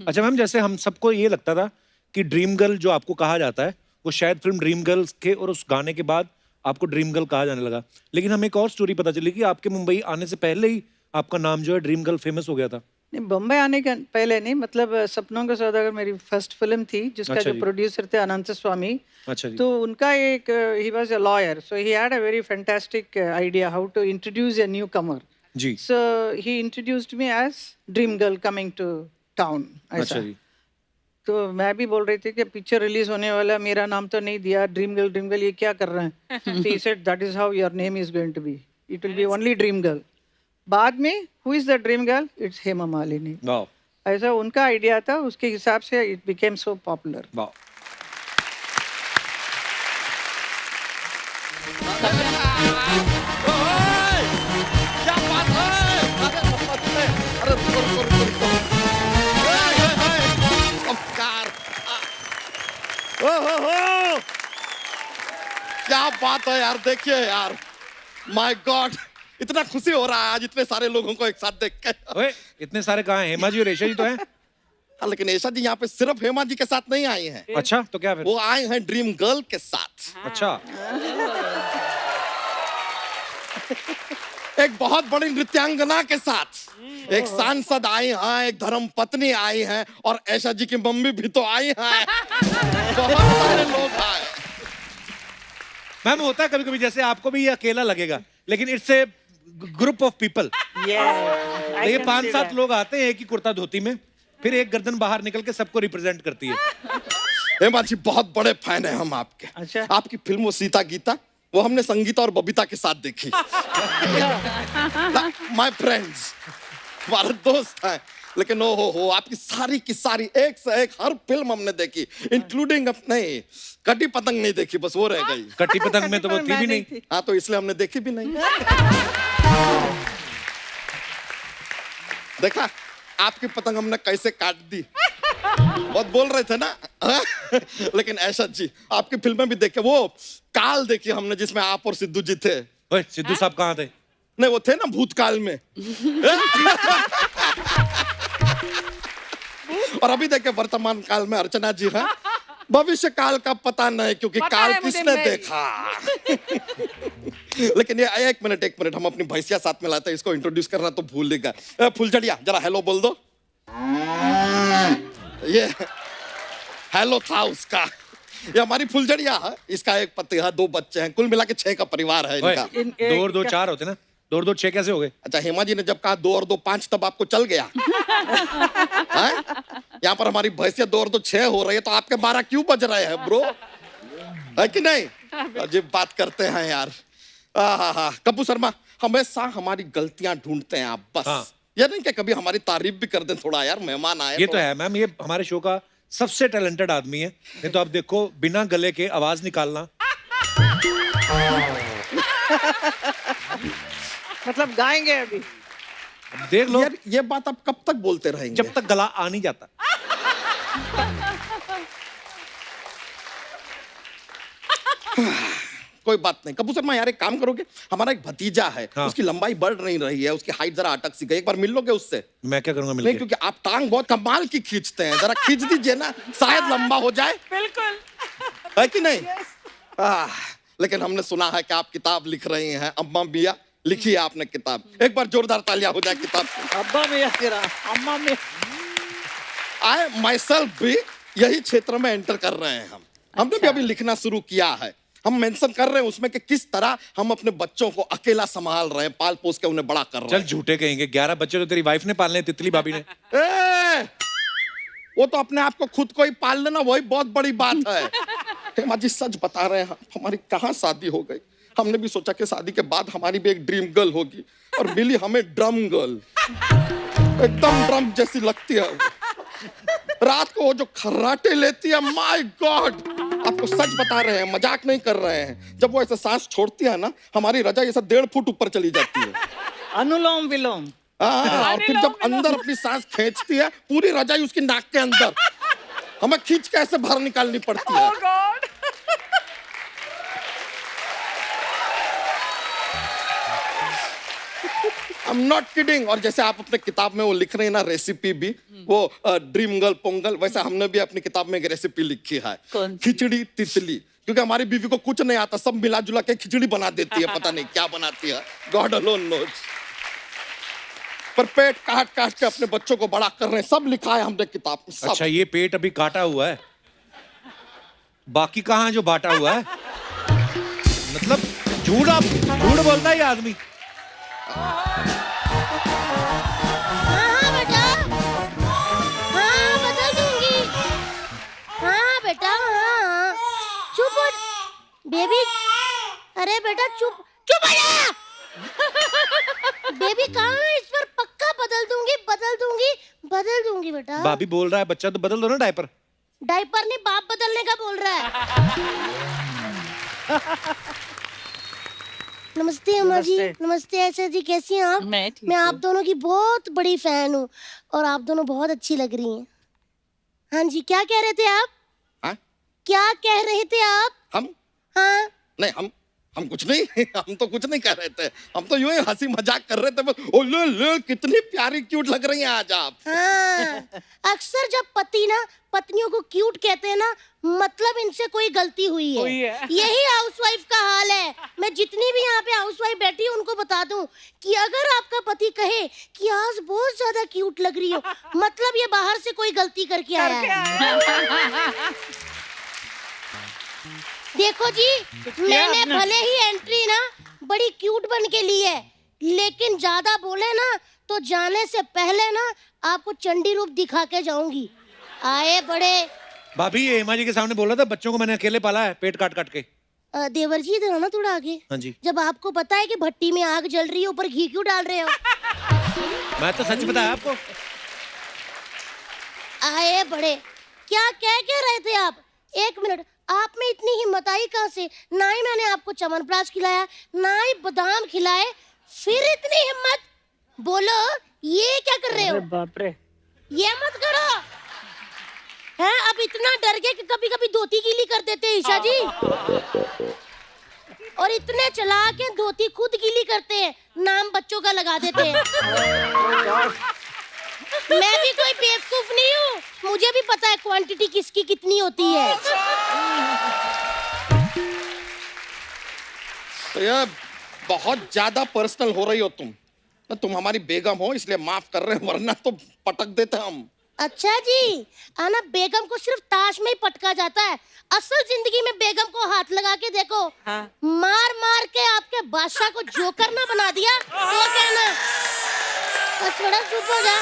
Speaker 1: अच्छा मैम, जैसे हम सबको ये लगता था कि ड्रीम गर्ल जो आपको कहा जाता है वो शायद फिल्म ड्रीम गर्ल्स के और उस गाने के बाद आपको ड्रीम गर्ल कहा जाने लगा। लेकिन हमें एक और स्टोरी पता चली कि आपके मुंबई आने से पहले ही आपका नाम जो है ड्रीम गर्ल फेमस हो गया था।
Speaker 4: नहीं, बम्बई आने के पहले नहीं, मतलब सपनों का सौदागर मेरी फर्स्ट फिल्म थी, जिसका
Speaker 1: अच्छा
Speaker 4: जो
Speaker 1: जी।
Speaker 4: प्रोड्यूसर थे अनंत स्वामी।
Speaker 1: अच्छा जी।
Speaker 4: तो उनका एक ही was a lawyer, so he had a very fantastic idea how to introduce a newcomer.
Speaker 1: जी।
Speaker 4: So he introduced me as dream girl coming to town.
Speaker 1: अच्छा जी।
Speaker 4: तो मैं भी बोल रही थी कि पिक्चर रिलीज होने वाला, मेरा नाम तो नहीं दिया, ड्रीम गर्ल ये क्या कर रहे हैं? He said that is how your name is going to be, it will be only dream girl. बाद में who is the dream girl? It's Hema Malini.
Speaker 1: वाह
Speaker 4: ऐसा उनका आइडिया था, उसके हिसाब से इट बिकेम सो पॉपुलर।
Speaker 1: वाह।
Speaker 11: क्या बात है? अरे रुको। नमस्कार। ओहो, क्या बात है यार, देखिए यार, माय गॉड, इतना खुशी हो रहा है आज इतने सारे लोगों को एक साथ देख के।
Speaker 1: ओए, इतने सारे कहाँ हैं? हेमा जी और रेशा जी तो हैं।
Speaker 11: लेकिन ऐशा जी यहाँ पे सिर्फ हेमा जी के साथ नहीं आई हैं,
Speaker 1: अच्छा, तो क्या फिर?
Speaker 11: वो आए हैं ड्रीम गर्ल के साथ।
Speaker 1: अच्छा।
Speaker 11: एक बहुत बड़ी नृत्यांगना के साथ, एक सांसद आई हैं, एक धर्म पत्नी आई हैं, और ऐशा जी की मम्मी भी तो आई हैं। बहुत सारे लोग आए।
Speaker 1: मैम, होता है कभी कभी, जैसे आपको भी ये अकेला लगेगा, लेकिन it's a group of people. ये 5-7 लोग आते हैं एक ही कुर्ता धोती में, फिर एक गर्दन बाहर निकल के सबको रिप्रेजेंट करती है।
Speaker 11: हेमा जी, बहुत बड़े फैन है हम आपके।
Speaker 4: अच्छा।
Speaker 11: आपकी फिल्म वो सीता गीता, वो हमने संगीता और बबीता के साथ देखी। माय फ्रेंड्स, हमारे दोस्त हैं, लेकिन ओ हो, आपकी सारी की सारी एक से एक हर फिल्म हमने देखी, इंक्लूडिंग अपने कटी पतंग नहीं देखी, बस वो रह गई।
Speaker 1: कटी पतंग में तो वो थी भी नहीं।
Speaker 11: हाँ, तो इसलिए हमने देखी भी नहीं। देखा आपकी पतंग हमने कैसे काट दी, बहुत बोल रहे थे ना। लेकिन ऐशा जी, आपकी फिल्में भी देखे, वो काल देखी हमने जिसमें आप और सिद्धू जी थे।
Speaker 1: ओए, सिद्धू साहब कहाँ थे?
Speaker 11: नहीं, वो थे ना भूतकाल में। और अभी देखे वर्तमान काल में अर्चना जी हैं। भविष्य काल का पता नहीं, क्योंकि काल किसने देखा। लेकिन ये एक मिनट, हम अपनी भैंसिया साथ में लाते हैं, इसको इंट्रोड्यूस करना तो भूल गए। फुलझड़िया, जरा हेलो बोल दो। ये हेलो था उसका। ये हमारी फुलझड़िया है, इसका एक पति है, 2 बच्चे हैं, कुल मिला के 6 का परिवार है इनका।
Speaker 1: 2 और 2 4 होते ना, 2 और 2 6 कैसे हो गए?
Speaker 11: अच्छा, हेमा जी ने जब कहा 2 और 2 5, तब आपको चल गया। यहाँ पर हमारी भैंसिया 2 और 2 6 हो रही है, तो आपके 12 क्यों बज रहे हैं ब्रो? है कि नहीं? अजीब बात करते हैं यार। कपूर शर्मा, हमेशा हमारी गलतियां ढूंढते हैं आप, बस।
Speaker 1: हाँ।
Speaker 11: ये नहीं कि कभी हमारी तारीफ भी कर दें थोड़ा यार, मेहमान आए।
Speaker 1: ये तो है मैम, ये हमारे शो का सबसे टैलेंटेड आदमी है। नहीं तो आप देखो, बिना गले के आवाज निकालना।
Speaker 4: मतलब गाएंगे अभी?
Speaker 1: देख लो
Speaker 11: यार, ये बात आप कब तक बोलते रहेंगे?
Speaker 1: जब तक गला आ नहीं जाता।
Speaker 11: कोई बात नहीं। कपूर शर्मा यार, एक काम करोगे, हमारा एक भतीजा है,
Speaker 1: हाँ।
Speaker 11: उसकी लंबाई बढ़ नहीं रही है, उसकी हाइट जरा अटक सी गई, एक बार मिल लोगे उससे?
Speaker 1: मैं क्या करूंगा
Speaker 11: नहीं,
Speaker 1: मिलके?
Speaker 11: क्योंकि आप टांग बहुत कमाल की खींचते हैं, जरा खींच दीजिए ना, शायद लंबा हो जाए।
Speaker 2: बिल्कुल।
Speaker 11: है कि नहीं? लेकिन हमने सुना है कि आप किताब लिख रही हैं, अम्मा मिया, लिखी है आपने किताब। एक बार जोरदार तालियां हो जाए किताब की।
Speaker 4: अब्बा मियां तेरा, अम्मा मियां।
Speaker 11: आई माई सेल्फ भी यही क्षेत्र में एंटर कर रहे हैं हमने भी अभी लिखना शुरू किया है। हम मेंशन कर रहे हैं उसमें कि किस तरह हम अपने बच्चों को अकेला संभाल रहे हैं, पाल पोस के उन्हें बड़ा कर रहे
Speaker 1: चल
Speaker 11: हैं।
Speaker 1: झूठे कहेंगे, 11 बच्चे तो तेरी वाइफ ने पालने हैं, तितली भाभी ने।
Speaker 11: वो तो अपने आप को खुद को ही पाल लेना, वही बहुत बड़ी बात है। हेमा जी, सच बता रहे हैं, हमारी कहाँ शादी हो गई। हमने भी सोचा कि शादी के बाद हमारी भी एक ड्रीम गर्ल होगी, और मिली हमें ड्रम गर्ल। एकदम ड्रम जैसी लगती है। रात को वो जो खर्राटे लेती है, माय गॉड, आपको सच बता रहे हैं, मजाक नहीं कर रहे हैं। जब वो ऐसे सांस छोड़ती है ना, हमारी रजा ऐसा 1.5 फुट ऊपर चली जाती है।
Speaker 4: अनुलोम विलोम।
Speaker 11: और फिर जब अंदर अपनी सांस खींचती है, पूरी रजाई उसकी नाक के अंदर, हमें खींच के ऐसे बाहर निकालनी पड़ती है। I'm not kidding। और जैसे आप अपने किताब में वो लिख रहे हैं ना रेसिपी भी, वो ड्रीम गर्ल पोंगल, वैसे हमने भी अपनी किताब में एक रेसिपी लिखी है,
Speaker 3: कौन सी?
Speaker 11: खिचड़ी तितली, क्योंकि हमारी बीवी को कुछ नहीं आता, सब मिला जुला के खिचड़ी बना देती है, पता नहीं क्या बनाती है, गॉड अलोन नोज। पर पेट काट काट के अपने बच्चों को बड़ा कर रहे हैं, सब लिखा है हमने किताब में, सब।
Speaker 1: अच्छा, ये पेट अभी काटा हुआ है, बाकी कहाँ जो बांटा हुआ है? मतलब झूठ बोलता है ये आदमी।
Speaker 12: हाँ बेटा, हाँ बदल दूंगी। हाँ बेटा, हाँ चुप हो बेबी। अरे बेटा चुप चुप हो जा। बेबी कहाँ है? इस पर पक्का बदल दूंगी, बदल दूंगी, बदल दूंगी बेटा।
Speaker 1: भाभी बोल रहा है बच्चा, तो बदल दो ना डायपर।
Speaker 12: डायपर नहीं, बाप बदलने का बोल रहा है। नमस्ते अम्मा जी। नमस्ते ऐसा जी, कैसी हैं आप? मैं आप दोनों की बहुत बड़ी फैन हूँ और आप दोनों बहुत अच्छी लग रही हैं। हाँ जी, क्या कह रहे थे आप?
Speaker 11: हाँ?
Speaker 12: क्या कह रहे थे आप?
Speaker 11: हम?
Speaker 12: हाँ
Speaker 11: नहीं, हम कुछ नहीं हम तो कुछ नहीं कर रहे थे, हम तो यूं ही हंसी मजाक कर रहे थे बस। ओ ले ले, कितनी प्यारी क्यूट लग रही हैं आज आप।
Speaker 12: हाँ, अक्सर जब पति ना पत्नियों को क्यूट कहते हैं ना, मतलब इनसे कोई गलती हुई है। यही हाउसवाइफ का हाल है। मैं जितनी भी यहाँ पे हाउसवाइफ बैठी हूँ उनको बता दूं कि अगर आपका पति कहे कि आज बहुत ज्यादा क्यूट लग रही हो, मतलब ये बाहर से कोई गलती करके आया है। देखो जी, मैंने भले ही एंट्री ना बड़ी क्यूट बन के ली है, लेकिन ज्यादा बोले ना तो जाने से पहले ना आपको चंडी रूप दिखा के जाऊंगी। आए बड़े।
Speaker 1: भाभी ये हेमा जी के सामने बोल रहा था बच्चों को मैंने अकेले पाला है, पेट काट काट के।
Speaker 12: देवर जी इधर ना थोड़ा आगे।
Speaker 1: हाँ जी।
Speaker 12: जब आपको पता है कि भट्टी में आग जल रही है, ऊपर घी क्यों डाल रहे हो?
Speaker 1: मैं तो सच बताया आपको।
Speaker 12: आए बड़े, क्या कह रहे थे आप? एक मिनट, आप में इतनी हिम्मत आई कहाँ से? ना ही मैंने आपको च्यवनप्राश खिलाया, ना ही बादाम खिलाए, फिर इतनी हिम्मत? बोलो, ये क्या कर रहे हो?
Speaker 4: बाप रे,
Speaker 12: ये मत करो। हैं, अब इतना डर गए कि कभी कभी धोती गीली कर देते हैं ईशा जी, और इतने चला के धोती खुद गीली करते हैं, नाम बच्चों का लगा देते हैं। मैं भी कोई बेवकूफ नहीं हूँ, मुझे भी पता है क्वांटिटी किसकी कितनी होती है।
Speaker 11: तो यार बहुत ज्यादा पर्सनल हो रही हो तुम। तुम हमारी बेगम हो इसलिए माफ कर रहे हैं, वरना तो पटक देते हम।
Speaker 12: अच्छा जी, आना बेगम को सिर्फ ताश में ही पटका जाता है, असल जिंदगी में बेगम को हाथ लगा के देखो। हाँ। मार मार के आपके बादशाह को जोकर ना बना दिया तो कहना। बस बड़ा चुप हो जा।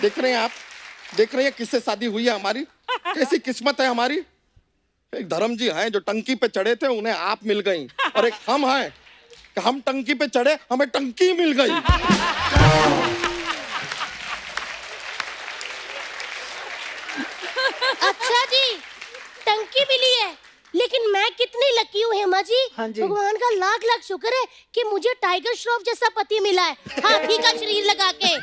Speaker 11: देख रहे हैं आप, देख रहे हैं किससे शादी हुई है हमारी, कैसी किस्मत है हमारी। एक धर्म जी हैं जो टंकी पे चढ़े थे, उन्हें आप मिल गई, और एक हम हैं कि हम टंकी पे चढ़े, हमें टंकी मिल गई।
Speaker 12: अच्छा जी, टंकी मिली है, लेकिन मैं कितनी लकी हूँ हेमा जी।
Speaker 4: हाँ जी।
Speaker 12: भगवान का लाख लाख शुक्र है कि मुझे टाइगर श्रॉफ जैसा पति मिला है, हाथी का शरीर लगा के।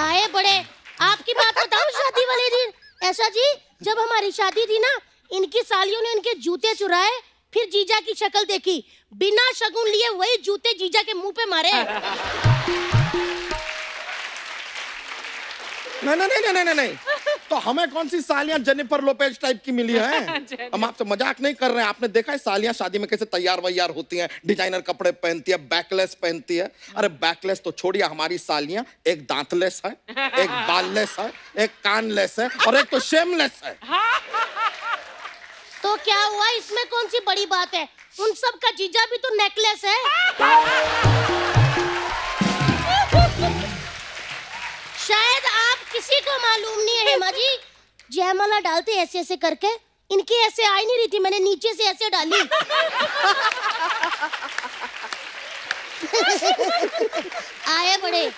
Speaker 12: आए बड़े, आपकी बात बताऊं शादी वाले दिन। ऐसा जी, जब हमारी शादी थी ना, इनकी सालियों ने इनके जूते चुराए, फिर जीजा की शक्ल देखी, बिना शगुन लिए वही जूते जीजा के मुंह पे मारे।
Speaker 11: नहीं, तो हमें कौन सी सालियां जेनिफर लोपेज टाइप की मिली हैं? हम आपसे मजाक नहीं कर रहे हैं। आपने देखा है सालियां शादी में कैसे तैयार वैयार होती हैं, डिजाइनर कपड़े पहनती है, बैकलेस पहनती है। अरे बैकलेस तो छोड़िए, हमारी सालियां एक दांतलेस है, एक बाललेस है, एक कानलेस है, और एक तो शेमलेस है।
Speaker 12: तो क्या हुआ, इसमें कौन सी बड़ी बात है? उन सब का जीजा भी तो नेकलेस है। शायद आप किसी को मालूम नहीं है हेमा जी, जयमाला डालते ऐसे ऐसे करके, इनकी ऐसे आई नहीं रही थी, मैंने नीचे से ऐसे डाली। आए बड़े,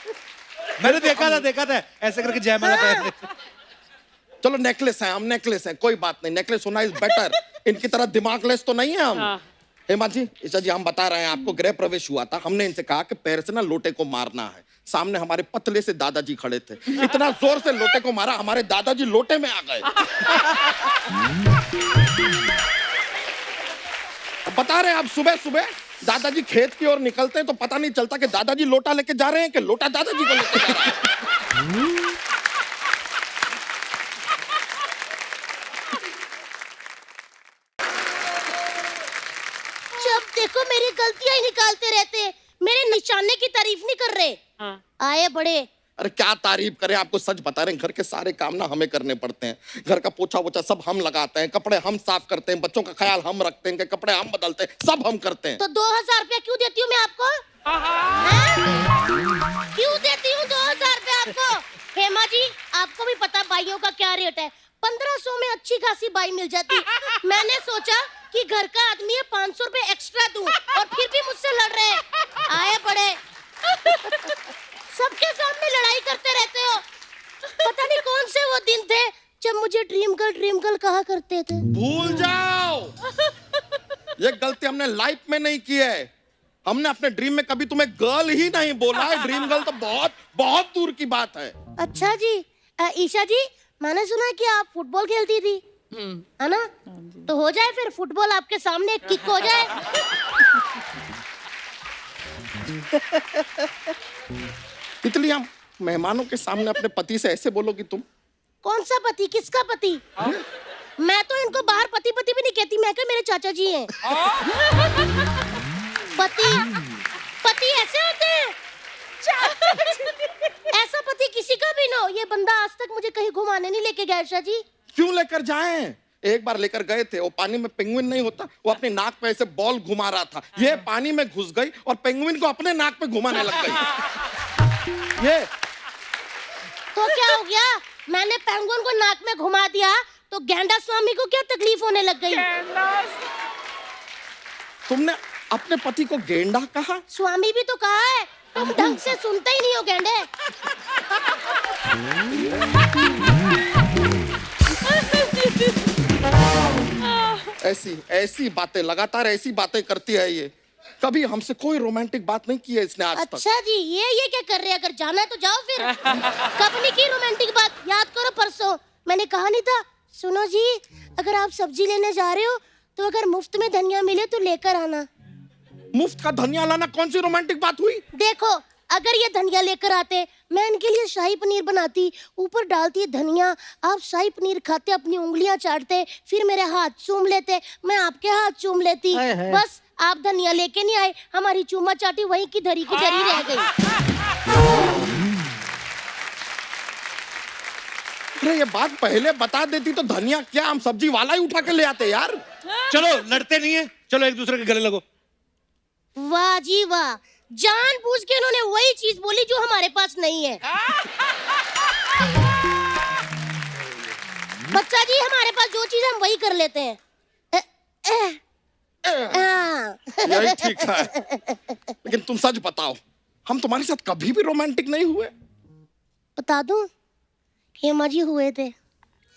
Speaker 1: मैंने देखा था ऐसे करके जयमाला पहनते।
Speaker 11: चलो नेकलेस है, हम नेकलेस है, कोई बात नहीं, नेकलेस होना इज बेटर। इनकी तरह दिमागलेस तो नहीं है हम। हेमा जी, ईशा जी, हम बता रहे हैं आपको, गृह प्रवेश हुआ था, हमने इनसे कहा कि पैर से ना लोटे को मारना है। सामने हमारे पतले से दादाजी खड़े थे, इतना जोर से लोटे को मारा, हमारे दादाजी लोटे में आ गए। बता रहे हैं आप, सुबह सुबह दादाजी खेत की ओर निकलते हैं तो पता नहीं चलता कि दादाजी लोटा लेके जा रहे हैं कि लोटा दादाजी को लेके जा रहा है।
Speaker 12: आए बड़े।
Speaker 11: अरे क्या तारीफ करें, आपको सच बता रहे हैं, घर के सारे काम ना हमें करने पड़ते हैं। घर का पोछा वोछा सब हम लगाते हैं, कपड़े हम साफ करते हैं, बच्चों का ख्याल हम रखते हैं, कपड़े हम बदलते हैं, सब हम करते हैं।
Speaker 12: तो 2000 रुपया क्यों देती हूँ मैं आपको? हैं? क्यों देती हूँ 2000 रुपया आपको? हेमा जी, आपको भी पता बाइयों का क्या रेट है। 1500 में अच्छी खासी बाई मिल जाती। मैंने सोचा कि घर का आदमी है, 500 रुपए एक्स्ट्रा दूं, और फिर भी मुझसे लड़ रहे हैं। आए बड़े। सबके सामने लड़ाई करते रहते हो। पता नहीं कौन से वो दिन थे जब मुझे ड्रीम गर्ल कहा करते थे।
Speaker 11: भूल जाओ, ये गलती हमने लाइफ में नहीं की है। हमने अपने ड्रीम में कभी तुम्हें गर्ल ही नहीं बोला है। ड्रीम गर्ल तो बहुत बहुत दूर की बात है।
Speaker 12: अच्छा जी। ईशा जी, मैंने सुना कि आप फुटबॉल खेलती थी, है ना? तो हो जाए फिर फुटबॉल आपके सामने किक हो जाए।
Speaker 11: तितली, हम मेहमानों के सामने अपने पति से ऐसे बोलोगी तुम?
Speaker 12: कौन सा पति? किसका पति? मैं तो इनको बाहर पति पति भी नहीं कहती, मैं क्या मेरे चाचा जी हैं। पति ऐसे होते हैं? ऐसा पति किसी का भी ना हो। ये बंदा आज तक मुझे कहीं घुमाने नहीं लेके गया। ईशा जी,
Speaker 11: क्यों लेकर जाएं? एक बार लेकर गए थे, वो पानी में पेंगुइन नहीं होता, वो अपने नाक पे ऐसे बॉल घुमा रहा था, ये पानी में घुस गई और पेंगुइन को अपने नाक पे घुमाने लग गई। ये
Speaker 12: तो क्या हो गया? मैंने पेंगुइन को नाक में घुमा दिया तो गेंडा स्वामी को क्या तकलीफ होने लग गई?
Speaker 11: तुमने अपने पति को गेंडा कहा?
Speaker 12: स्वामी भी तो कहा है। तुम ढंग से सुनते ही नहीं हो गेंडे।
Speaker 11: ऐसी ऐसी बातें, लगातार ऐसी बातें करती है ये। कभी हमसे कोई रोमांटिक बात नहीं की है इसने आज तक।
Speaker 12: अच्छा जी, ये क्या कर रहे हैं? अगर जाना है तो जाओ फिर। कब नहीं की रोमांटिक बात? याद करो परसों मैंने कहा नहीं था? सुनो जी, अगर आप सब्जी लेने जा रहे हो तो अगर मुफ्त में धनिया मिले तो लेकर आना।
Speaker 11: मुफ्त का धनिया लाना कौन सी रोमांटिक बात हुई?
Speaker 12: देखो, अगर ये धनिया लेकर आते, मैं इनके लिए शाही पनीर बनाती, ऊपर डालती धनिया, आप शाही पनीर खाते, अपनी उंगलियां चाटते, फिर मेरे हाथ चूम लेते, मैं आपके हाथ चूम लेती। बस आप धनिया लेके नहीं आए, हमारी चूमा चाटी वहीं की धरी की धरी रह गई।
Speaker 11: अरे ये बात पहले बता देती तो धनिया क्या, हम सब्जी वाला ही उठा के ले आते यार।
Speaker 1: चलो, लड़ते नहीं है, चलो एक दूसरे के गले लगो।
Speaker 12: वाह जी वाह, जानबूझ के इन्होंने वही चीज बोली जो हमारे पास नहीं है। बच्चा जी, हमारे पास जो चीज हम वही कर लेते हैं।
Speaker 11: यही ठीक है। लेकिन तुम सच बताओ, हम तुम्हारे साथ कभी भी रोमांटिक नहीं हुए?
Speaker 12: बता दूं? हेमा जी हुए थे।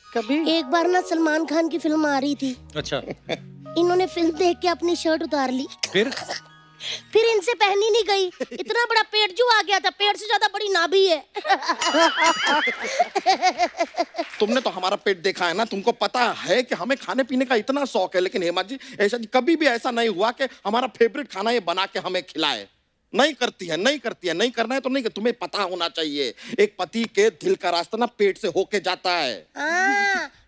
Speaker 4: कभी?
Speaker 12: एक बार ना सलमान खान की फिल्म आ रही थी।
Speaker 1: अच्छा।
Speaker 12: इन्होंने फिल्म देख के अपनी शर्ट उतार ली। फिर इनसे पहनी नहीं गई। इतना बड़ा पेट जो आ गया था, पेट से ज्यादा बड़ी नाभि है।
Speaker 11: तुमने तो हमारा पेट देखा है ना, तुमको पता है कि हमें खाने पीने का इतना शौक है। लेकिन हेमा जी, ऐसा जी कभी भी ऐसा नहीं हुआ कि हमारा फेवरेट खाना ये बना के हमें खिलाए। नहीं करती है, नहीं करती है, नहीं करना है तो नहीं। तुम्हें पता होना चाहिए, एक पति के दिल का रास्ता ना पेट से होके जाता है।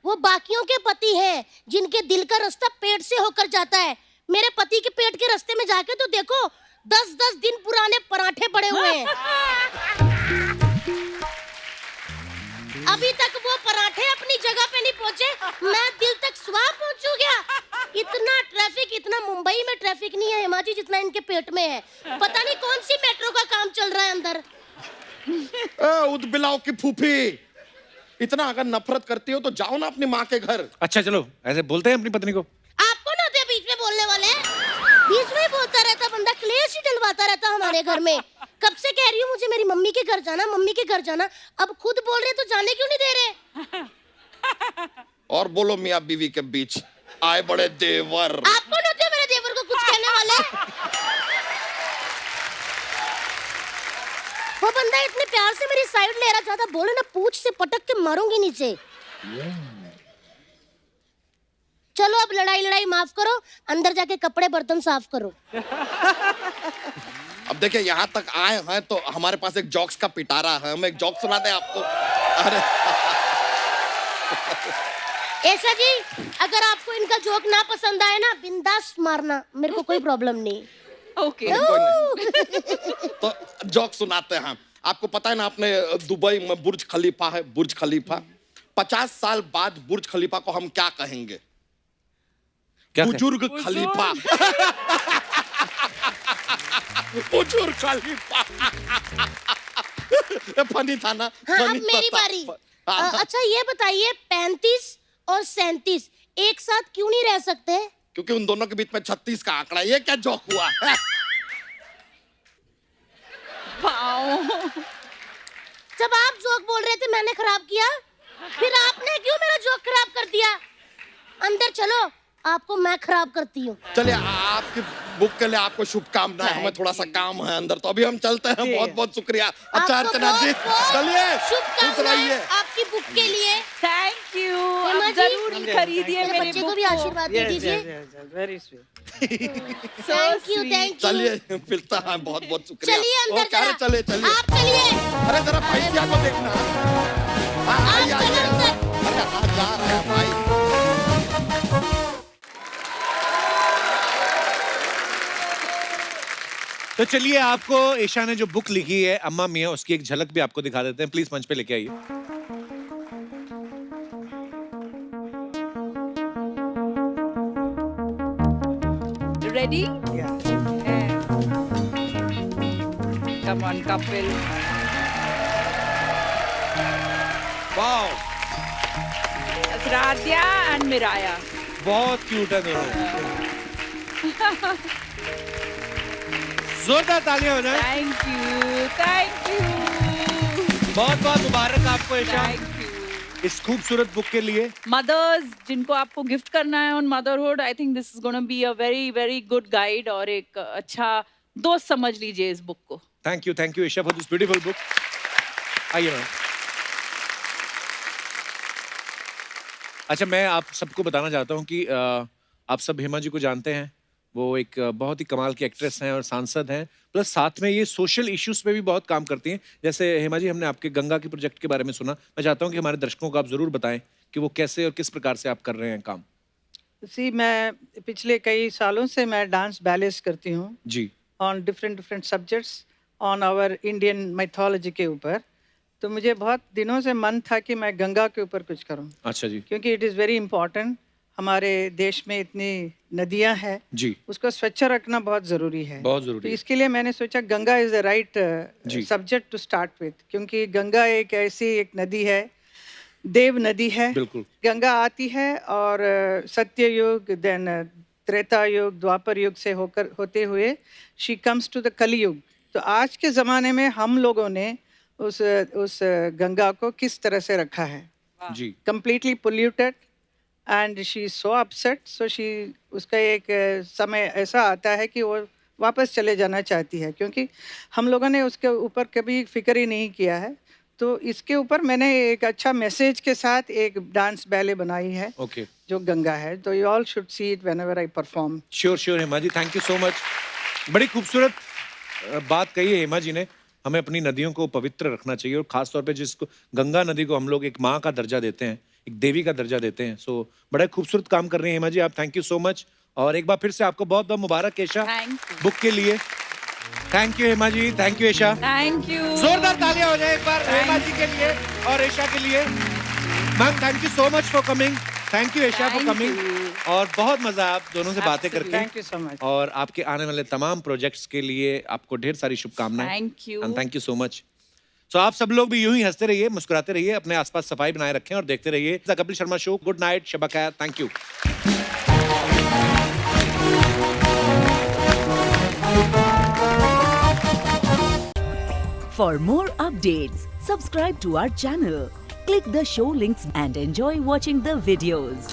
Speaker 12: वो बाकियों के पति हैं जिनके दिल का रास्ता पेट से होकर जाता है। मेरे पति के पेट के रास्ते में जाके तो देखो, 10-10 दिन पुराने पराठे पड़े हुए हैं। अभी तक वो पराठे अपनी जगह पे नहीं पहुंचे, मैं दिल तक सुबह पहुंचू क्या? इतना ट्रैफिक, इतना मुंबई में ट्रैफिक नहीं है हेमा जी जितना इनके पेट में है। पता नहीं कौन सी मेट्रो का काम चल रहा है अंदर।
Speaker 11: उदबिलाव की फूफी, इतना अगर नफरत करती हो तो जाओ ना अपनी माँ के घर।
Speaker 1: अच्छा चलो, ऐसे बोलते हैं अपनी पत्नी को?
Speaker 12: आपको ना दे बीच में बोलने वाले। बीच में बोलता रहता बंदा, क्लेश ही डलवाता रहता हमारे घर में। कब से कह रही हूँ मुझे मेरी मम्मी के घर जाना, मम्मी के घर जाना। अब खुद बोल रहे तो जाने क्यों नहीं दे रहे?
Speaker 11: और बोलो मियाँ बीवी के बीच आए बड़े देवर।
Speaker 12: आपको ना दे मेरे देवर को कुछ कहने वाले। वो बंदा इतने प्यार से मेरी साइड ले रहा था, बोले ना पूंछ से पटक के मारूंगी नीचे। चलो अब लड़ाई माफ करो, अंदर जाके कपड़े बर्तन साफ करो।
Speaker 11: अब देखिए, यहाँ तक आए हैं तो हमारे पास एक जोक्स का पिटारा है। हम एक जोक सुना दें आपको? अरे
Speaker 12: ऐसा जी, अगर आपको इनका जोक ना पसंद आए ना, बिंदास मारना, मेरे को कोई प्रॉब्लम नहीं।
Speaker 3: ओके।
Speaker 11: तो जोक सुनाते हैं। आपको पता है ना, अपने दुबई में बुर्ज खलीफा है, बुर्ज खलीफा। 50 साल बाद बुर्ज खलीफा को हम क्या कहेंगे? बुजुर्ग खलीफा। बुजुर्ग खलीफा। फनी था ना?
Speaker 12: हाँ, अब
Speaker 11: फनी
Speaker 12: मेरी
Speaker 11: था।
Speaker 12: बारी। अच्छा ये बताइए, 35 और 37 एक साथ क्यों नहीं रह सकते?
Speaker 11: क्योंकि उन दोनों के बीच में 36 का आंकड़ा है। ये क्या जोक हुआ?
Speaker 12: जब आप जोक बोल रहे थे मैंने खराब किया, फिर आपने क्यों मेरा जोक खराब कर दिया? अंदर चलो, आपको मैं खराब करती हूँ।
Speaker 11: चलिए, आपकी बुक के लिए आपको शुभकामनाएं। हमें थोड़ा सा काम है अंदर, तो अभी हम चलते हैं। बहुत बहुत शुक्रिया। अच्छा अर्चना जी, चलिए, खुश रहिए।
Speaker 12: आपकी बुक के लिए
Speaker 3: थैंक यू।
Speaker 12: हेमा जी,
Speaker 3: जरूर खरीदिए
Speaker 12: मेरे
Speaker 3: मेरे
Speaker 12: बच्चे को
Speaker 3: बुक
Speaker 12: भी आशीर्वाद दे दीजिए।
Speaker 4: Very sweet.
Speaker 12: Thank you, thank you.
Speaker 11: चलिए, मिलता है। बहुत बहुत शुक्रिया।
Speaker 12: चलिए अंदर
Speaker 11: ओके, अरे
Speaker 12: जरा।
Speaker 11: चलिए चलिए।
Speaker 12: आप चलिए।
Speaker 11: अरे जरा भैया को देखना। हाँ, आइए आइए। अरे हाँ, जा रहे हैं भाई।
Speaker 1: तो चलिए, आपको ईशा ने जो बुक लिखी है अम्मा मियाँ, उसकी एक झलक भी आपको दिखा देते हैं। प्लीज मंच पे लेके आइए।
Speaker 3: Ready? Come on Kapil.
Speaker 1: Wow,
Speaker 3: Radhya and Miraya.
Speaker 1: बहुत क्यूट है दोनों। जोरदार तालियां हो जाए।
Speaker 3: Thank you, thank you.
Speaker 1: बहुत बहुत मुबारक आपको ईशा,
Speaker 3: थैंक यू।
Speaker 1: इस खूबसूरत बुक के लिए।
Speaker 3: मदर्स जिनको आपको गिफ्ट करना है on motherhood, I think this is gonna be a very very good guide और एक अच्छा दोस्त समझ लीजिए इस बुक को।
Speaker 1: Thank you Isha for this beautiful book. आइए मैम। अच्छा, मैं आप सबको बताना चाहता हूँ कि आप सब हेमा जी को जानते हैं। वो एक बहुत ही कमाल की एक्ट्रेस हैं और सांसद हैं, प्लस साथ में ये सोशल इश्यूज पे भी बहुत काम करती हैं। जैसे हेमा जी, हमने आपके गंगा के प्रोजेक्ट के बारे में सुना। मैं चाहता हूँ कि हमारे दर्शकों को आप जरूर बताएं कि वो कैसे और किस प्रकार से आप कर रहे हैं काम।
Speaker 4: मैं पिछले कई सालों से मैं डांस बैलेंस करती हूँ
Speaker 1: जी,
Speaker 4: on different subjects on our Indian mythology के ऊपर। तो मुझे बहुत दिनों से मन था कि मैं गंगा के ऊपर कुछ करूँ,
Speaker 1: अच्छा जी,
Speaker 4: क्योंकि इट इज़ वेरी इंपॉर्टेंट। हमारे देश में इतनी नदियाँ हैं,
Speaker 1: जी,
Speaker 4: उसको स्वच्छ रखना बहुत ज़रूरी है।
Speaker 1: बहुत
Speaker 4: तो
Speaker 1: जरूरी है।
Speaker 4: इसके लिए मैंने सोचा गंगा इज़ द राइट
Speaker 1: जी।
Speaker 4: सब्जेक्ट टू स्टार्ट विथ, क्योंकि गंगा एक ऐसी एक नदी है, देव नदी है।
Speaker 1: बिल्कुल।
Speaker 4: गंगा आती है और सत्य युग, देन त्रेता युग, द्वापर युग से होते हुए शी कम्स टू द कली युग। तो आज के ज़माने में हम लोगों ने उस गंगा को किस तरह से रखा है,
Speaker 1: जी,
Speaker 4: completely polluted and she is so upset, so she उसका एक समय ऐसा आता है कि वो वापस चले जाना चाहती है, क्योंकि हम लोगों ने उसके ऊपर कभी फिक्र ही नहीं किया है। तो इसके ऊपर मैंने एक अच्छा मैसेज के साथ एक डांस बैले बनाई है,
Speaker 1: ओके,
Speaker 4: जो गंगा है। तो you all should see it whenever I perform.
Speaker 1: Sure Hema ji, thank you so much. बड़ी खूबसूरत बात कही है हेमा जी ने। हमें अपनी नदियों को पवित्र रखना चाहिए, और खास तौर पे जिसको गंगा नदी को हम लोग एक माँ का दर्जा देते हैं, एक देवी का दर्जा देते हैं। सो बड़ा खूबसूरत काम कर रही हैं हेमा जी आप। Thank you so much. और एक बार फिर से आपको बहुत बहुत मुबारक ईशा बुक के लिए। Thank you Hema ji, thank you Isha.
Speaker 3: Thank you.
Speaker 1: जोरदार तालियां हो जाए एक बार हेमा जी के लिए और ईशा के लिए। Ma'am, thank you so much for coming. Thank you Isha for coming. और बहुत मजा आप दोनों से बातें करके।
Speaker 4: Thank you so much.
Speaker 1: और आपके आने वाले तमाम प्रोजेक्ट्स के लिए आपको ढेर सारी शुभकामनाएं।
Speaker 3: Thank you.
Speaker 1: And thank you so much. So आप सब लोग भी यूं ही हंसते रहिए, मुस्कुराते रहिए, अपने आसपास सफाई बनाए रखें और देखते रहिए the Kapil Sharma show. Good night, शब खैर, thank you.
Speaker 13: For more updates, subscribe to our channel, click the show links and enjoy watching the videos.